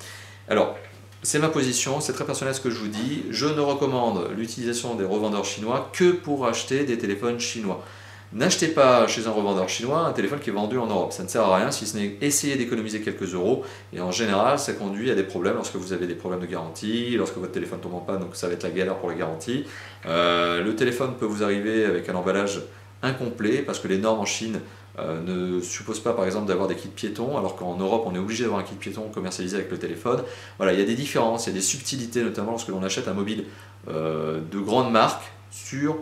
Alors, c'est ma position, c'est très personnel ce que je vous dis. Je ne recommande l'utilisation des revendeurs chinois que pour acheter des téléphones chinois. N'achetez pas chez un revendeur chinois un téléphone qui est vendu en Europe. Ça ne sert à rien si ce n'est essayer d'économiser quelques euros. Et en général, ça conduit à des problèmes lorsque vous avez des problèmes de garantie, lorsque votre téléphone tombe en panne, donc ça va être la galère pour la garantie. Le téléphone peut vous arriver avec un emballage incomplet parce que les normes en Chine ne supposent pas par exemple d'avoir des kits piétons, alors qu'en Europe on est obligé d'avoir un kit piéton commercialisé avec le téléphone. Voilà, il y a des différences, il y a des subtilités, notamment lorsque l'on achète un mobile de grande marque sur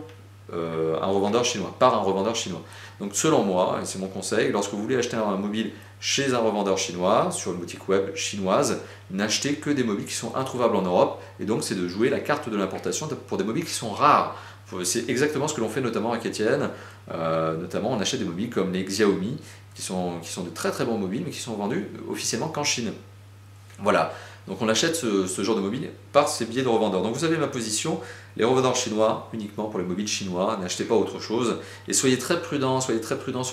un revendeur chinois, par un revendeur chinois. Donc selon moi, et c'est mon conseil, lorsque vous voulez acheter un mobile chez un revendeur chinois, sur une boutique web chinoise, n'achetez que des mobiles qui sont introuvables en Europe, et donc c'est de jouer la carte de l'importation pour des mobiles qui sont rares. C'est exactement ce que l'on fait notamment avec Étienne, notamment on achète des mobiles comme les Xiaomi, qui sont de très très bons mobiles, mais qui sont vendus officiellement qu'en Chine. Voilà, donc on achète ce genre de mobile par ces biais de revendeurs. Donc vous avez ma position, les revendeurs chinois, uniquement pour les mobiles chinois, n'achetez pas autre chose, et soyez très prudents sur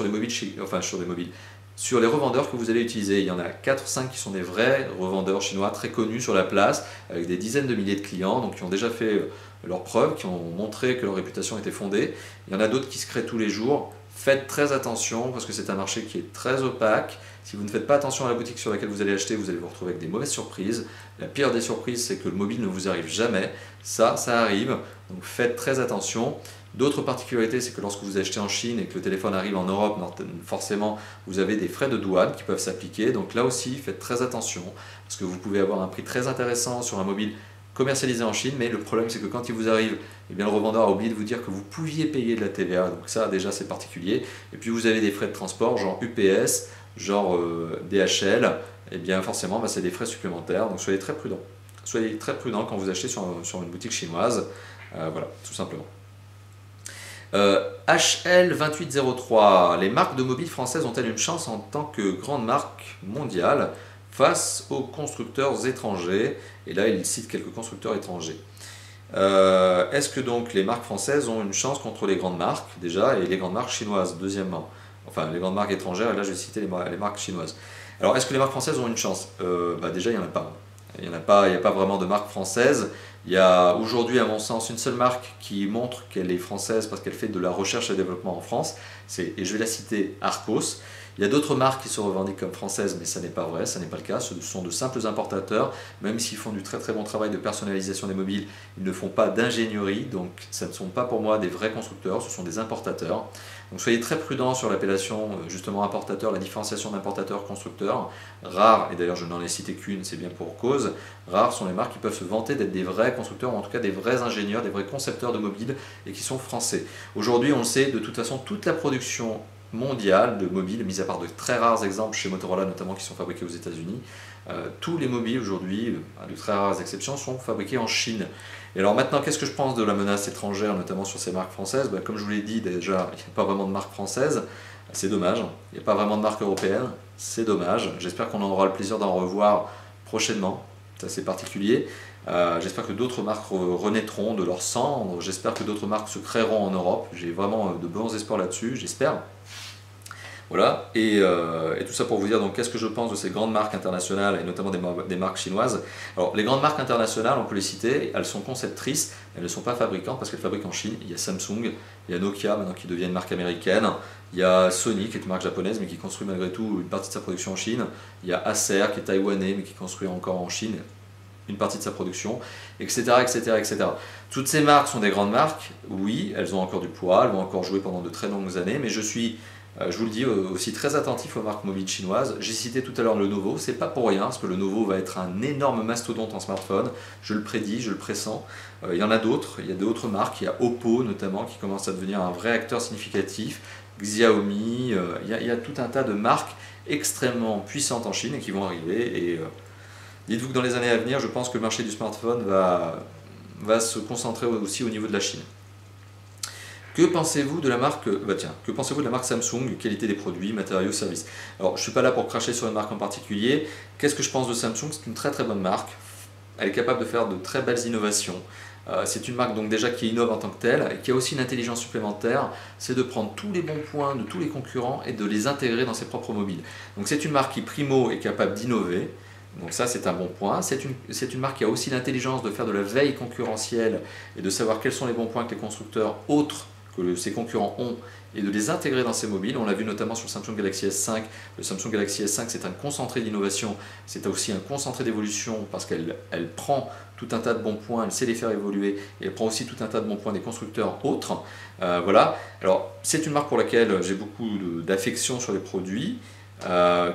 les mobiles, sur les revendeurs que vous allez utiliser. Il y en a 4-5 qui sont des vrais revendeurs chinois très connus sur la place, avec des dizaines de milliers de clients, donc qui ont déjà fait leurs preuves, qui ont montré que leur réputation était fondée. Il y en a d'autres qui se créent tous les jours. Faites très attention parce que c'est un marché qui est très opaque. Si vous ne faites pas attention à la boutique sur laquelle vous allez acheter, vous allez vous retrouver avec des mauvaises surprises. La pire des surprises, c'est que le mobile ne vous arrive jamais. Ça arrive, donc faites très attention. D'autres particularités, c'est que lorsque vous achetez en Chine et que le téléphone arrive en Europe, forcément vous avez des frais de douane qui peuvent s'appliquer. Donc là aussi, faites très attention parce que vous pouvez avoir un prix très intéressant sur un mobile commercialisé en Chine, mais le problème c'est que quand il vous arrive, eh bien, le revendeur a oublié de vous dire que vous pouviez payer de la TVA, donc ça déjà c'est particulier. Et puis vous avez des frais de transport, genre UPS, genre DHL, et bien forcément c'est des frais supplémentaires, donc soyez très prudents. Soyez très prudents quand vous achetez sur une boutique chinoise, voilà, tout simplement. HL2803, les marques de mobiles françaises ont-elles une chance en tant que grande marque mondiale face aux constructeurs étrangers? Et là, il cite quelques constructeurs étrangers. Est-ce que donc les marques françaises ont une chance contre les grandes marques, déjà, et les grandes marques chinoises, deuxièmement? Enfin, les grandes marques étrangères, et là, je vais citer les marques chinoises. Alors, est-ce que les marques françaises ont une chance? Déjà, il n'y en a pas. Il n'y a pas vraiment de marque française. Il y a aujourd'hui, à mon sens, une seule marque qui montre qu'elle est française parce qu'elle fait de la recherche et développement en France. Et je vais la citer, Arcos. Il y a d'autres marques qui se revendiquent comme françaises, mais ça n'est pas vrai, ça n'est pas le cas. Ce sont de simples importateurs, même s'ils font du très très bon travail de personnalisation des mobiles, ils ne font pas d'ingénierie, donc ça ne sont pas pour moi des vrais constructeurs, ce sont des importateurs. Donc soyez très prudents sur l'appellation justement importateur, la différenciation d'importateur-constructeur. Rares, et d'ailleurs je n'en ai cité qu'une, c'est bien pour cause, rares sont les marques qui peuvent se vanter d'être des vrais constructeurs, ou en tout cas des vrais ingénieurs, des vrais concepteurs de mobiles, et qui sont français. Aujourd'hui on le sait, de toute façon toute la production mondiale de mobiles, mis à part de très rares exemples chez Motorola notamment qui sont fabriqués aux États-Unis, tous les mobiles aujourd'hui, à de très rares exceptions, sont fabriqués en Chine. Et alors maintenant, qu'est-ce que je pense de la menace étrangère, notamment sur ces marques françaises? Comme je vous l'ai dit déjà, il n'y a pas vraiment de marque française, c'est dommage. Il n'y a pas vraiment de marque européenne, c'est dommage. J'espère qu'on aura le plaisir d'en revoir prochainement, c'est assez particulier. J'espère que d'autres marques renaîtront de leur cendre, j'espère que d'autres marques se créeront en Europe. J'ai vraiment de bons espoirs là-dessus, j'espère. Voilà, et tout ça pour vous dire donc qu'est-ce que je pense de ces grandes marques internationales et notamment des marques chinoises. Alors les grandes marques internationales, on peut les citer, elles sont conceptrices, elles ne sont pas fabricantes parce qu'elles fabriquent en Chine. Il y a Samsung, il y a Nokia maintenant qui devient une marque américaine, il y a Sony qui est une marque japonaise mais qui construit malgré tout une partie de sa production en Chine, il y a Acer qui est taïwanais mais qui construit encore en Chine une partie de sa production, etc., etc., etc. Toutes ces marques sont des grandes marques, oui, elles ont encore du poids, elles vont encore jouer pendant de très longues années, mais je vous le dis, aussi très attentif aux marques mobiles chinoises. J'ai cité tout à l'heure le Lenovo, c'est pas pour rien, parce que le Lenovo va être un énorme mastodonte en smartphone, je le prédis, je le pressens. Il y en a d'autres, il y a d'autres marques, il y a Oppo notamment qui commence à devenir un vrai acteur significatif, Xiaomi, il y a tout un tas de marques extrêmement puissantes en Chine et qui vont arriver. Et dites-vous que dans les années à venir, je pense que le marché du smartphone va se concentrer aussi au niveau de la Chine. Que pensez-vous de la marque, que pensez-vous de la marque Samsung, qualité des produits, matériaux, services? Alors, je ne suis pas là pour cracher sur une marque en particulier. Qu'est-ce que je pense de Samsung? C'est une très très bonne marque. Elle est capable de faire de très belles innovations. C'est une marque donc déjà qui innove en tant que telle et qui a aussi une intelligence supplémentaire, c'est de prendre tous les bons points de tous les concurrents et de les intégrer dans ses propres mobiles. Donc c'est une marque qui primo est capable d'innover. Donc ça c'est un bon point. C'est une marque qui a aussi l'intelligence de faire de la veille concurrentielle et de savoir quels sont les bons points que les constructeurs autres que ses concurrents ont et de les intégrer dans ses mobiles. On l'a vu notamment sur le Samsung Galaxy S5. Le Samsung Galaxy S5 c'est un concentré d'innovation, c'est aussi un concentré d'évolution parce qu'elle prend tout un tas de bons points, elle sait les faire évoluer et elle prend aussi tout un tas de bons points des constructeurs autres. Voilà. Alors c'est une marque pour laquelle j'ai beaucoup d'affection sur les produits.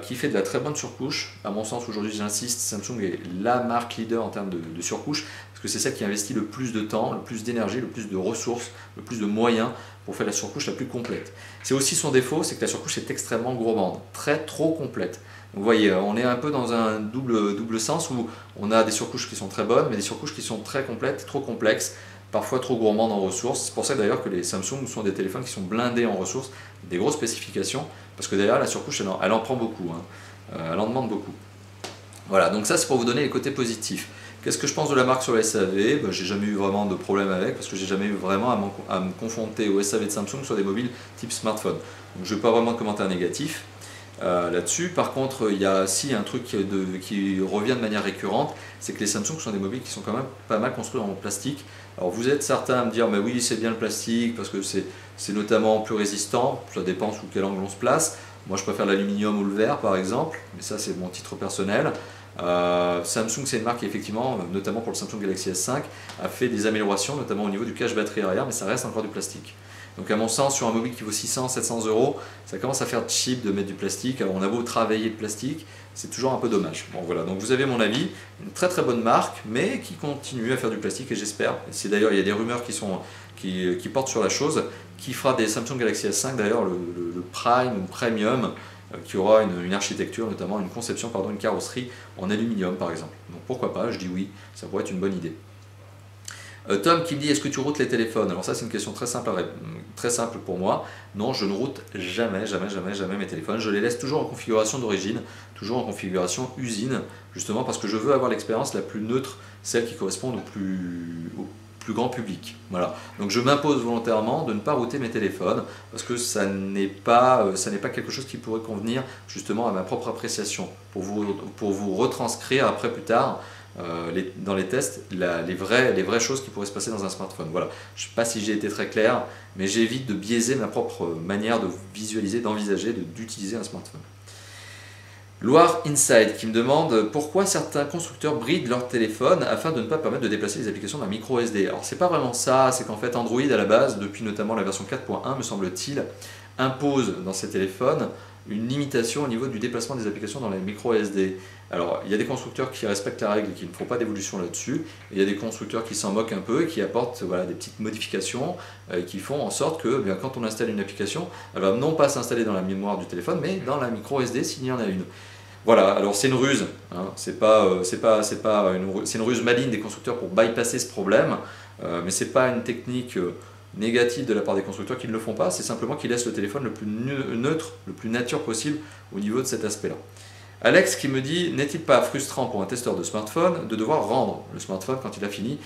Qui fait de la très bonne surcouche. À mon sens, aujourd'hui, j'insiste, Samsung est la marque leader en termes de surcouche, parce que c'est celle qui investit le plus de temps, le plus d'énergie, le plus de ressources, le plus de moyens pour faire la surcouche la plus complète. C'est aussi son défaut, c'est que la surcouche est extrêmement gourmande, trop complète. Donc, vous voyez, on est un peu dans un double sens où on a des surcouches qui sont très bonnes, mais des surcouches qui sont très complètes, trop complexes, parfois trop gourmandes en ressources. C'est pour ça d'ailleurs que les Samsung sont des téléphones qui sont blindés en ressources, des grosses spécifications, parce que derrière la surcouche elle en prend beaucoup, hein. Elle en demande beaucoup. Voilà, donc ça c'est pour vous donner les côtés positifs. Qu'est-ce que je pense de la marque sur le SAV? J'ai jamais eu vraiment de problème avec, parce que j'ai jamais eu vraiment à me confronter au SAV de Samsung sur des mobiles type smartphone. Donc je n'ai pas vraiment de commentaire négatif là-dessus. Par contre, il y a aussi un truc qui revient de manière récurrente, c'est que les Samsung sont des mobiles qui sont quand même pas mal construits en plastique. Alors vous êtes certains à me dire, mais oui c'est bien le plastique, parce que c'est notamment plus résistant, ça dépend sous quel angle on se place. Moi je préfère l'aluminium ou le verre par exemple, mais ça c'est mon titre personnel. Samsung c'est une marque qui effectivement, notamment pour le Samsung Galaxy S5, a fait des améliorations, notamment au niveau du cache batterie arrière, mais ça reste encore du plastique. Donc à mon sens, sur un mobile qui vaut 600, 700 euros, ça commence à faire cheap de mettre du plastique. Alors on a beau travailler le plastique, c'est toujours un peu dommage. Bon voilà, donc vous avez mon avis, une très très bonne marque, mais qui continue à faire du plastique et j'espère, c'est d'ailleurs il y a des rumeurs qui portent sur la chose, qui fera des Samsung Galaxy S5 d'ailleurs le Prime ou Premium, qui aura une architecture, notamment une conception, pardon, une carrosserie en aluminium par exemple. Donc pourquoi pas, je dis oui, ça pourrait être une bonne idée. Tom qui me dit, est-ce que tu routes les téléphones? Alors ça c'est une question très simple pour moi. Non, je ne route jamais mes téléphones. Je les laisse toujours en configuration d'origine, toujours en configuration usine, justement parce que je veux avoir l'expérience la plus neutre, celle qui correspond au plus grand public. Voilà. Donc je m'impose volontairement de ne pas router mes téléphones parce que ça n'est pas quelque chose qui pourrait convenir justement à ma propre appréciation. Pour vous retranscrire après plus tard dans les tests les vraies choses qui pourraient se passer dans un smartphone. Voilà. Je ne sais pas si j'ai été très clair, mais j'évite de biaiser ma propre manière de visualiser, d'envisager, d'utiliser un smartphone. Loire Inside qui me demande pourquoi certains constructeurs brident leur téléphone afin de ne pas permettre de déplacer les applications d'un micro SD. Alors c'est pas vraiment ça, c'est qu'en fait Android à la base, depuis notamment la version 4.1 me semble-t-il, impose dans ces téléphones une limitation au niveau du déplacement des applications dans les micro SD. Alors il y a des constructeurs qui respectent la règle et qui ne font pas d'évolution là-dessus, et il y a des constructeurs qui s'en moquent un peu et qui apportent des petites modifications qui font en sorte que quand on installe une application, elle va non pas s'installer dans la mémoire du téléphone, mais dans la micro SD s'il y en a une. Voilà, alors c'est une ruse, hein. C'est une ruse maligne des constructeurs pour bypasser ce problème, mais ce n'est pas une technique négative de la part des constructeurs qui ne le font pas, c'est simplement qu'ils laissent le téléphone le plus neutre, le plus nature possible au niveau de cet aspect-là. Alex qui me dit, n'est-il pas frustrant pour un testeur de smartphone de devoir rendre le smartphone quand il a fini,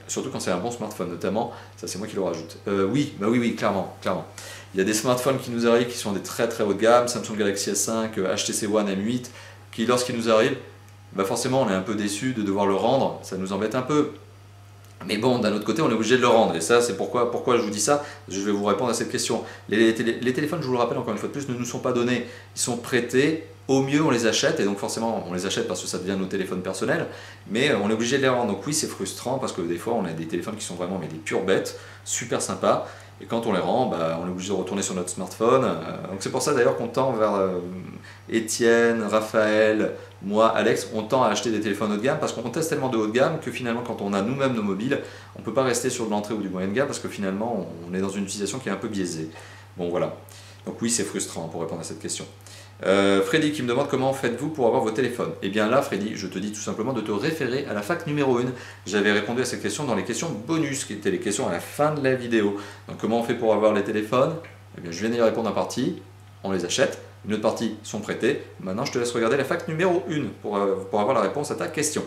surtout quand c'est un bon smartphone notamment, ça c'est moi qui le rajoute. Oui, clairement. Il y a des smartphones qui nous arrivent qui sont des très très haut de gamme, Samsung Galaxy S5, HTC One M8, qui lorsqu'ils nous arrivent, bah forcément on est un peu déçu de devoir le rendre, ça nous embête un peu. Mais bon, d'un autre côté, on est obligé de le rendre. Et ça, c'est pourquoi je vous dis ça. Je vais vous répondre à cette question. Les téléphones, je vous le rappelle encore une fois de plus, ne nous sont pas donnés. Ils sont prêtés. Au mieux, on les achète. Et donc forcément, on les achète parce que ça devient nos téléphones personnels. Mais on est obligé de les rendre. Donc oui, c'est frustrant parce que des fois, on a des téléphones qui sont vraiment des pures bêtes, super sympas. Et quand on les rend, bah, on est obligé de retourner sur notre smartphone. Donc c'est pour ça d'ailleurs qu'on tend vers Étienne, Raphaël, moi, Alex, on tend à acheter des téléphones haut de gamme parce qu'on teste tellement de haut de gamme que finalement quand on a nous-mêmes nos mobiles, on ne peut pas rester sur de l'entrée ou du moyen de gamme parce que finalement on est dans une utilisation qui est un peu biaisée. Bon voilà. Donc oui, c'est frustrant pour répondre à cette question. Freddy qui me demande comment faites-vous pour avoir vos téléphones. Et bien là Freddy, je te dis tout simplement de te référer à la fac numéro 1. J'avais répondu à cette question dans les questions bonus, qui étaient les questions à la fin de la vidéo. Donc comment on fait pour avoir les téléphones? Eh bien je viens d'y répondre en partie, on les achète, une autre partie sont prêtées. Maintenant je te laisse regarder la fac numéro 1 pour avoir la réponse à ta question.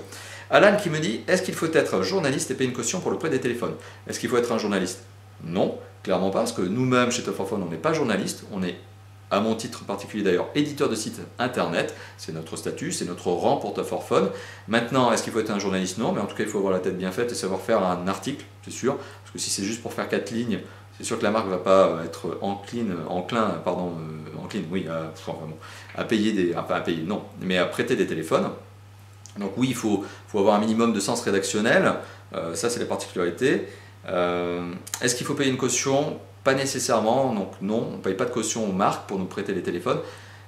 Alan qui me dit, est-ce qu'il faut être journaliste et payer une caution pour le prêt des téléphones? Est-ce qu'il faut être un journaliste? Non, clairement pas, parce que nous-mêmes chez Top 4 Phone on n'est pas journaliste, on est, à mon titre particulier d'ailleurs, éditeur de site internet, c'est notre statut, c'est notre rang pour Top 4 Phone. Maintenant, est-ce qu'il faut être un journaliste? Non, mais en tout cas il faut avoir la tête bien faite et savoir faire un article, c'est sûr, parce que si c'est juste pour faire 4 lignes, c'est sûr que la marque ne va pas être encline à payer non, mais à prêter des téléphones. Donc oui, il faut avoir un minimum de sens rédactionnel, ça c'est la particularité. Est-ce qu'il faut payer une caution? Pas nécessairement, donc non, on ne paye pas de caution aux marques pour nous prêter les téléphones.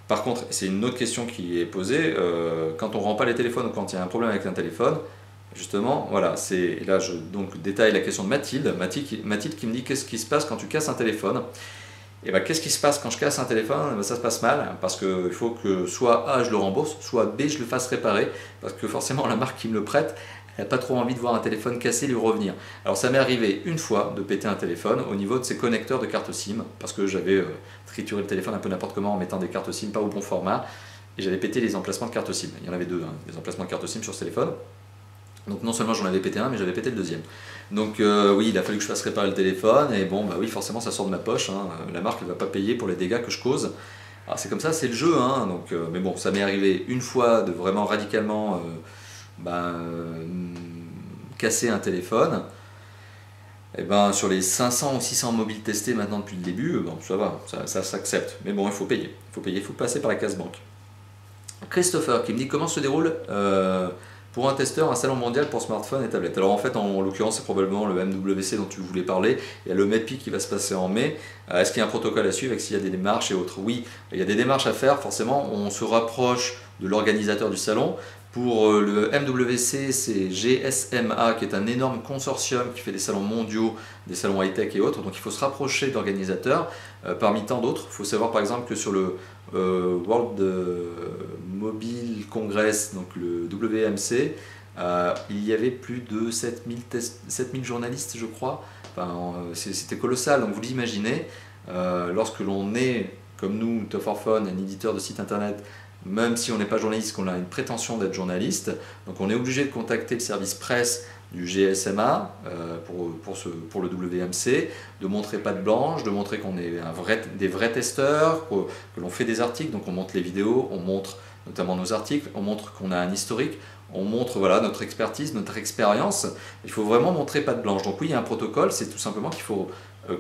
Par contre, c'est une autre question qui est posée, quand on ne rend pas les téléphones ou quand il y a un problème avec un téléphone, justement, voilà, là je donc détaille la question de Mathilde qui me dit qu'est-ce qui se passe quand tu casses un téléphone. Et bien qu'est-ce qui se passe quand je casse un téléphone? Ça se passe mal, parce qu'il faut que soit A je le rembourse, soit B je le fasse réparer, parce que forcément la marque qui me le prête, elle n'a pas trop envie de voir un téléphone cassé lui revenir. Alors ça m'est arrivé une fois de péter un téléphone au niveau de ses connecteurs de carte SIM, parce que j'avais trituré le téléphone un peu n'importe comment en mettant des cartes SIM pas au bon format, et j'avais pété les emplacements de carte SIM. Il y en avait deux, hein, des emplacements de carte SIM sur ce téléphone. Donc non seulement j'en avais pété un, mais j'avais pété le deuxième. Donc oui, il a fallu que je fasse réparer le téléphone, et bon, bah oui, forcément ça sort de ma poche, hein. La marque ne va pas payer pour les dégâts que je cause. Alors c'est comme ça, c'est le jeu, hein. Donc, mais bon, ça m'est arrivé une fois de vraiment radicalement casser un téléphone. Et ben sur les 500 ou 600 mobiles testés maintenant depuis le début, bon, ça va, ça s'accepte. Mais bon, il faut payer, il faut passer par la case banque. Christopher qui me dit comment se déroule pour un testeur un salon mondial pour smartphone et tablette. Alors en fait, en l'occurrence, c'est probablement le MWC dont tu voulais parler. Il y a le MEPI qui va se passer en mai. Est-ce qu'il y a un protocole à suivre et s'il y a des démarches et autres? Oui, il y a des démarches à faire, forcément. On se rapproche de l'organisateur du salon. Pour le MWC, c'est GSMA qui est un énorme consortium qui fait des salons mondiaux, des salons high-tech et autres. Donc il faut se rapprocher d'organisateurs parmi tant d'autres. Il faut savoir par exemple que sur le World Mobile Congress, donc le WMC, il y avait plus de 7000 journalistes, je crois. Enfin, c'était colossal, donc vous l'imaginez, lorsque l'on est, comme nous, Top 4 Phone, un éditeur de site internet, même si on n'est pas journaliste, qu'on a une prétention d'être journaliste, donc on est obligé de contacter le service presse du GSMA pour le WMC, de montrer patte blanche, de montrer qu'on est des vrais testeurs, que l'on fait des articles, donc on montre les vidéos, on montre notamment nos articles, on montre qu'on a un historique, on montre voilà, notre expertise, notre expérience. Il faut vraiment montrer patte blanche. Donc oui, il y a un protocole, c'est tout simplement qu'il faut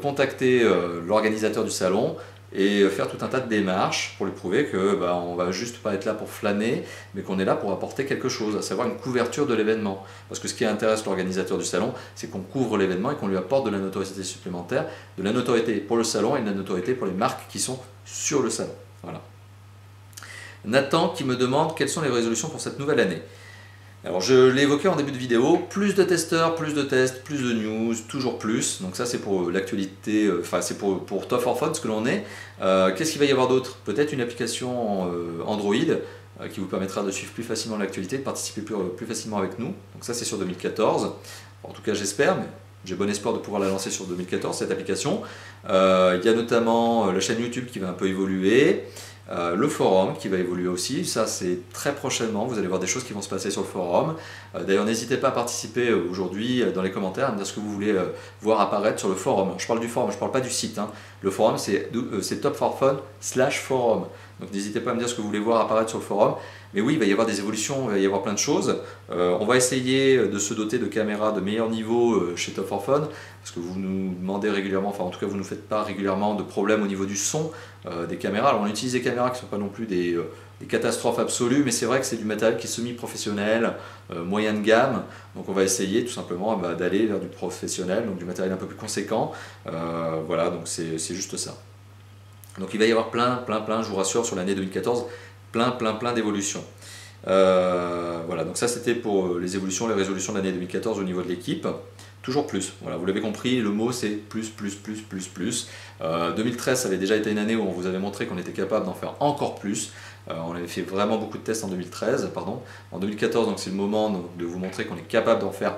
contacter l'organisateur du salon, et faire tout un tas de démarches pour lui prouver que on va juste pas être là pour flâner, mais qu'on est là pour apporter quelque chose, à savoir une couverture de l'événement. Parce que ce qui intéresse l'organisateur du salon, c'est qu'on couvre l'événement et qu'on lui apporte de la notoriété supplémentaire, de la notoriété pour le salon et de la notoriété pour les marques qui sont sur le salon. Voilà. Nathan qui me demande quelles sont les résolutions pour cette nouvelle année. Alors je l'ai évoqué en début de vidéo, plus de testeurs, plus de tests, plus de news, toujours plus. Donc ça c'est pour l'actualité, enfin c'est pour Top 4 Phone ce que l'on est. Qu'est-ce qu'il va y avoir d'autre? Peut-être une application Android qui vous permettra de suivre plus facilement l'actualité, de participer plus facilement avec nous. Donc ça c'est sur 2014. En tout cas j'espère, mais j'ai bon espoir de pouvoir la lancer sur 2014 cette application. Il y a notamment la chaîne YouTube qui va un peu évoluer. Le forum qui va évoluer aussi, ça c'est très prochainement, vous allez voir des choses qui vont se passer sur le forum. D'ailleurs n'hésitez pas à participer aujourd'hui dans les commentaires, à me dire ce que vous voulez voir apparaître sur le forum. Je parle du forum, je ne parle pas du site. Hein. Le forum c'est top4fun/forum. Donc n'hésitez pas à me dire ce que vous voulez voir apparaître sur le forum. Mais oui, il va y avoir des évolutions, il va y avoir plein de choses. On va essayer de se doter de caméras de meilleur niveau chez Top4Fun, parce que vous nous demandez régulièrement, enfin en tout cas vous ne nous faites pas régulièrement de problèmes au niveau du son des caméras. Alors on utilise des caméras qui ne sont pas non plus des catastrophes absolues, mais c'est vrai que c'est du matériel qui est semi-professionnel, moyen de gamme. Donc on va essayer tout simplement d'aller vers du professionnel, donc du matériel un peu plus conséquent. Voilà, donc c'est juste ça. Donc il va y avoir plein, je vous rassure, sur l'année 2014, plein d'évolutions. Voilà, donc ça c'était pour les évolutions, les résolutions de l'année 2014 au niveau de l'équipe. Toujours plus, voilà, vous l'avez compris, le mot c'est plus. 2013 ça avait déjà été une année où on vous avait montré qu'on était capable d'en faire encore plus. On avait fait vraiment beaucoup de tests en 2013, pardon. En 2014, donc c'est le moment de vous montrer qu'on est capable d'en faire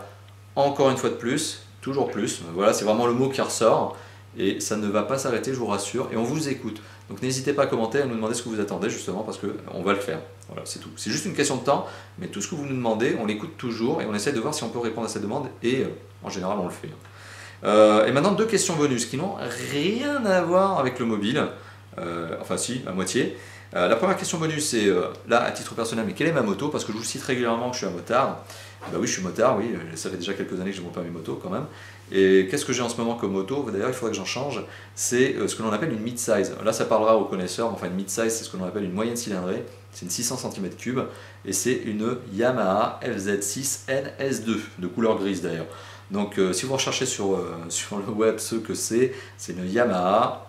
encore une fois de plus, toujours plus. Voilà, c'est vraiment le mot qui ressort. Et ça ne va pas s'arrêter, je vous rassure, et on vous écoute. Donc n'hésitez pas à commenter, à nous demander ce que vous attendez, justement, parce qu'on va le faire. Voilà, c'est tout. C'est juste une question de temps, mais tout ce que vous nous demandez, on l'écoute toujours, et on essaie de voir si on peut répondre à cette demande, et en général, on le fait. Et maintenant, 2 questions bonus qui n'ont rien à voir avec le mobile. Enfin si, à moitié. La première question bonus, c'est là, à titre personnel, mais quelle est ma moto? Parce que je vous cite régulièrement que je suis un motard. Bah oui, je suis motard, oui, ça fait déjà quelques années que j'ai mon permis moto quand même. Et qu'est-ce que j'ai en ce moment comme moto? D'ailleurs, il faudrait que j'en change. C'est ce que l'on appelle une mid-size. Là, ça parlera aux connaisseurs, enfin une mid-size, c'est ce que l'on appelle une moyenne cylindrée. C'est une 600 cm3 et c'est une Yamaha FZ6N S2, de couleur grise d'ailleurs. Donc si vous recherchez sur le web ce que c'est une Yamaha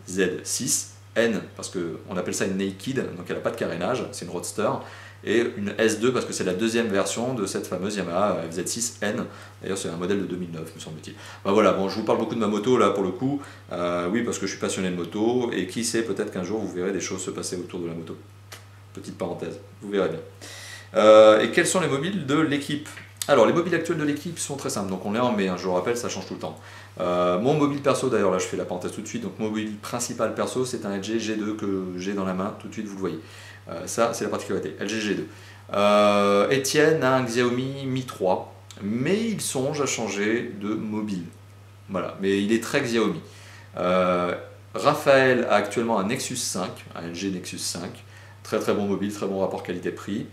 FZ6N, parce qu'on appelle ça une naked, donc elle n'a pas de carénage, c'est une roadster, et une S2 parce que c'est la deuxième version de cette fameuse Yamaha FZ6N, d'ailleurs c'est un modèle de 2009 me semble-t-il. Ben voilà, bon, je vous parle beaucoup de ma moto là pour le coup, oui parce que je suis passionné de moto, et qui sait, peut-être qu'un jour vous verrez des choses se passer autour de la moto. Petite parenthèse, vous verrez bien. Et quels sont les mobiles de l'équipe? Alors les mobiles actuels de l'équipe sont très simples, donc on est en mai, hein, je vous rappelle, ça change tout le temps. Mon mobile perso, d'ailleurs là je fais la parenthèse tout de suite, donc mon mobile principal perso c'est un LG G2 que j'ai dans la main, tout de suite vous le voyez. Ça c'est la particularité, LG G2. Etienne a un Xiaomi Mi 3, mais il songe à changer de mobile. Voilà, mais il est très Xiaomi. Raphaël a actuellement un Nexus 5, un LG Nexus 5, très bon mobile, très bon rapport qualité-prix.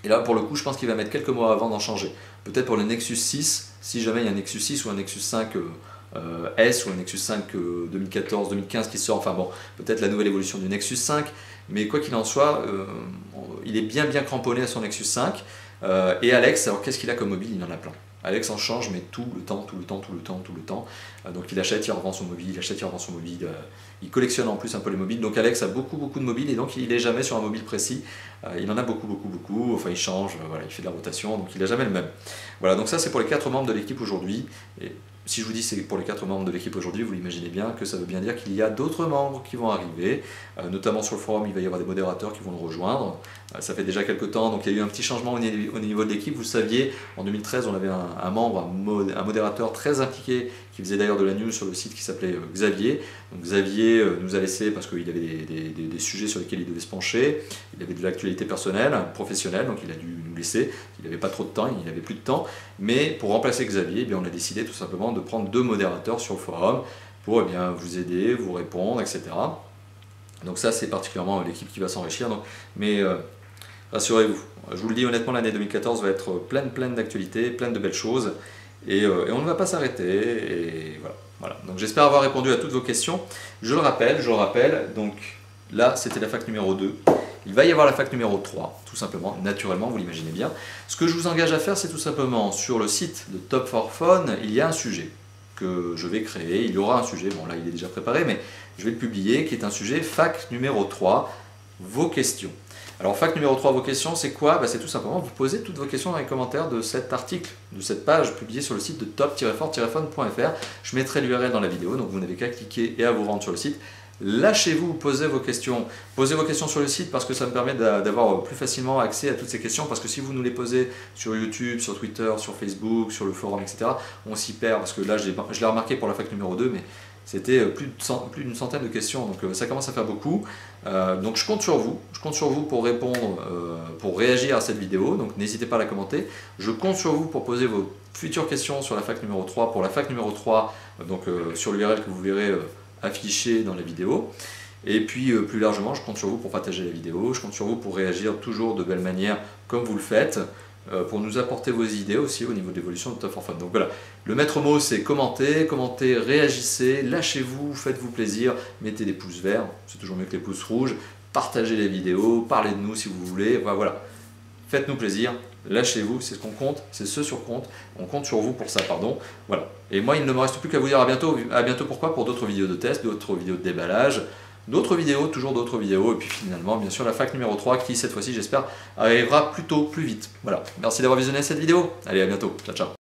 Et là, pour le coup, je pense qu'il va mettre quelques mois avant d'en changer. Peut-être pour le Nexus 6, si jamais il y a un Nexus 6 ou un Nexus 5 S ou un Nexus 5 2014-2015 qui sort, enfin bon, peut-être la nouvelle évolution du Nexus 5, mais quoi qu'il en soit, il est bien cramponné à son Nexus 5. Et Alex, alors qu'est-ce qu'il a comme mobile? Il en a plein. Alex en change, mais tout le temps. Donc il achète, il revend son mobile, il collectionne en plus un peu les mobiles. Donc Alex a beaucoup de mobiles, et donc il n'est jamais sur un mobile précis. Il en a beaucoup, enfin il change, voilà, il fait de la rotation, donc il n'a jamais le même. Voilà, donc ça c'est pour les 4 membres de l'équipe aujourd'hui. Et si je vous dis c'est pour les 4 membres de l'équipe aujourd'hui, vous l'imaginez bien que ça veut bien dire qu'il y a d'autres membres qui vont arriver, notamment sur le forum il va y avoir des modérateurs qui vont le rejoindre. Ça fait déjà quelques temps, donc il y a eu un petit changement au niveau de l'équipe. Vous saviez, en 2013 on avait un membre, un modérateur très impliqué, qui faisait d'ailleurs de la news sur le site, qui s'appelait Xavier. Donc Xavier nous a laissé parce qu'il avait des sujets sur lesquels il devait se pencher, il avait de l'actualité personnelle, professionnelle, donc il a dû nous laisser, il n'avait pas trop de temps, il n'avait plus de temps, mais pour remplacer Xavier, eh bien, on a décidé tout simplement de prendre 2 modérateurs sur le forum pour eh bien, vous aider, vous répondre, etc. Donc ça c'est particulièrement l'équipe qui va s'enrichir, mais rassurez-vous, je vous le dis honnêtement, l'année 2014 va être pleine d'actualités, pleine de belles choses, et on ne va pas s'arrêter, et voilà. Donc j'espère avoir répondu à toutes vos questions. Je le rappelle, donc là c'était la fac numéro 2, il va y avoir la fac numéro 3, tout simplement, naturellement, vous l'imaginez bien. Ce que je vous engage à faire, c'est tout simplement, sur le site de Top4Fun, il y a un sujet que je vais créer, il y aura un sujet, bon là il est déjà préparé, mais je vais le publier, qui est un sujet fac numéro 3, vos questions. Alors fac numéro 3, vos questions, c'est quoi? C'est tout simplement, vous posez toutes vos questions dans les commentaires de cet article, de cette page publiée sur le site de top-fort-fun.fr. Je mettrai l'URL dans la vidéo, donc vous n'avez qu'à cliquer et à vous rendre sur le site. Lâchez-vous, posez vos questions sur le site, parce que ça me permet d'avoir plus facilement accès à toutes ces questions, parce que si vous nous les posez sur YouTube, sur Twitter, sur Facebook, sur le forum, etc., on s'y perd, parce que là je l'ai remarqué pour la fac numéro 2, mais C'était plus d'une centaine de questions, donc ça commence à faire beaucoup. Donc je compte sur vous pour répondre, pour réagir à cette vidéo, donc n'hésitez pas à la commenter. Je compte sur vous pour poser vos futures questions sur la fac numéro 3, pour la fac numéro 3, donc sur l'URL que vous verrez affiché dans la vidéo. Et puis plus largement, je compte sur vous pour partager la vidéo, je compte sur vous pour réagir toujours de belle manière comme vous le faites, pour nous apporter vos idées aussi au niveau de l'évolution de Tough for Fun. Donc voilà, le maître mot c'est commenter, réagissez, lâchez-vous, faites-vous plaisir, mettez des pouces verts, c'est toujours mieux que les pouces rouges, partagez les vidéos, parlez de nous si vous voulez, voilà. Faites-nous plaisir, lâchez-vous, c'est ce qu'on compte, c'est ce sur compte, on compte sur vous pour ça, pardon. Voilà. Et moi, il ne me reste plus qu'à vous dire à bientôt. À bientôt pourquoi? Pour d'autres vidéos de test, d'autres vidéos de déballage, d'autres vidéos, toujours d'autres vidéos, et puis finalement, bien sûr, la fac numéro 3 qui, cette fois-ci, j'espère, arrivera plus tôt, plus vite. Voilà. Merci d'avoir visionné cette vidéo. Allez, à bientôt. Ciao, ciao.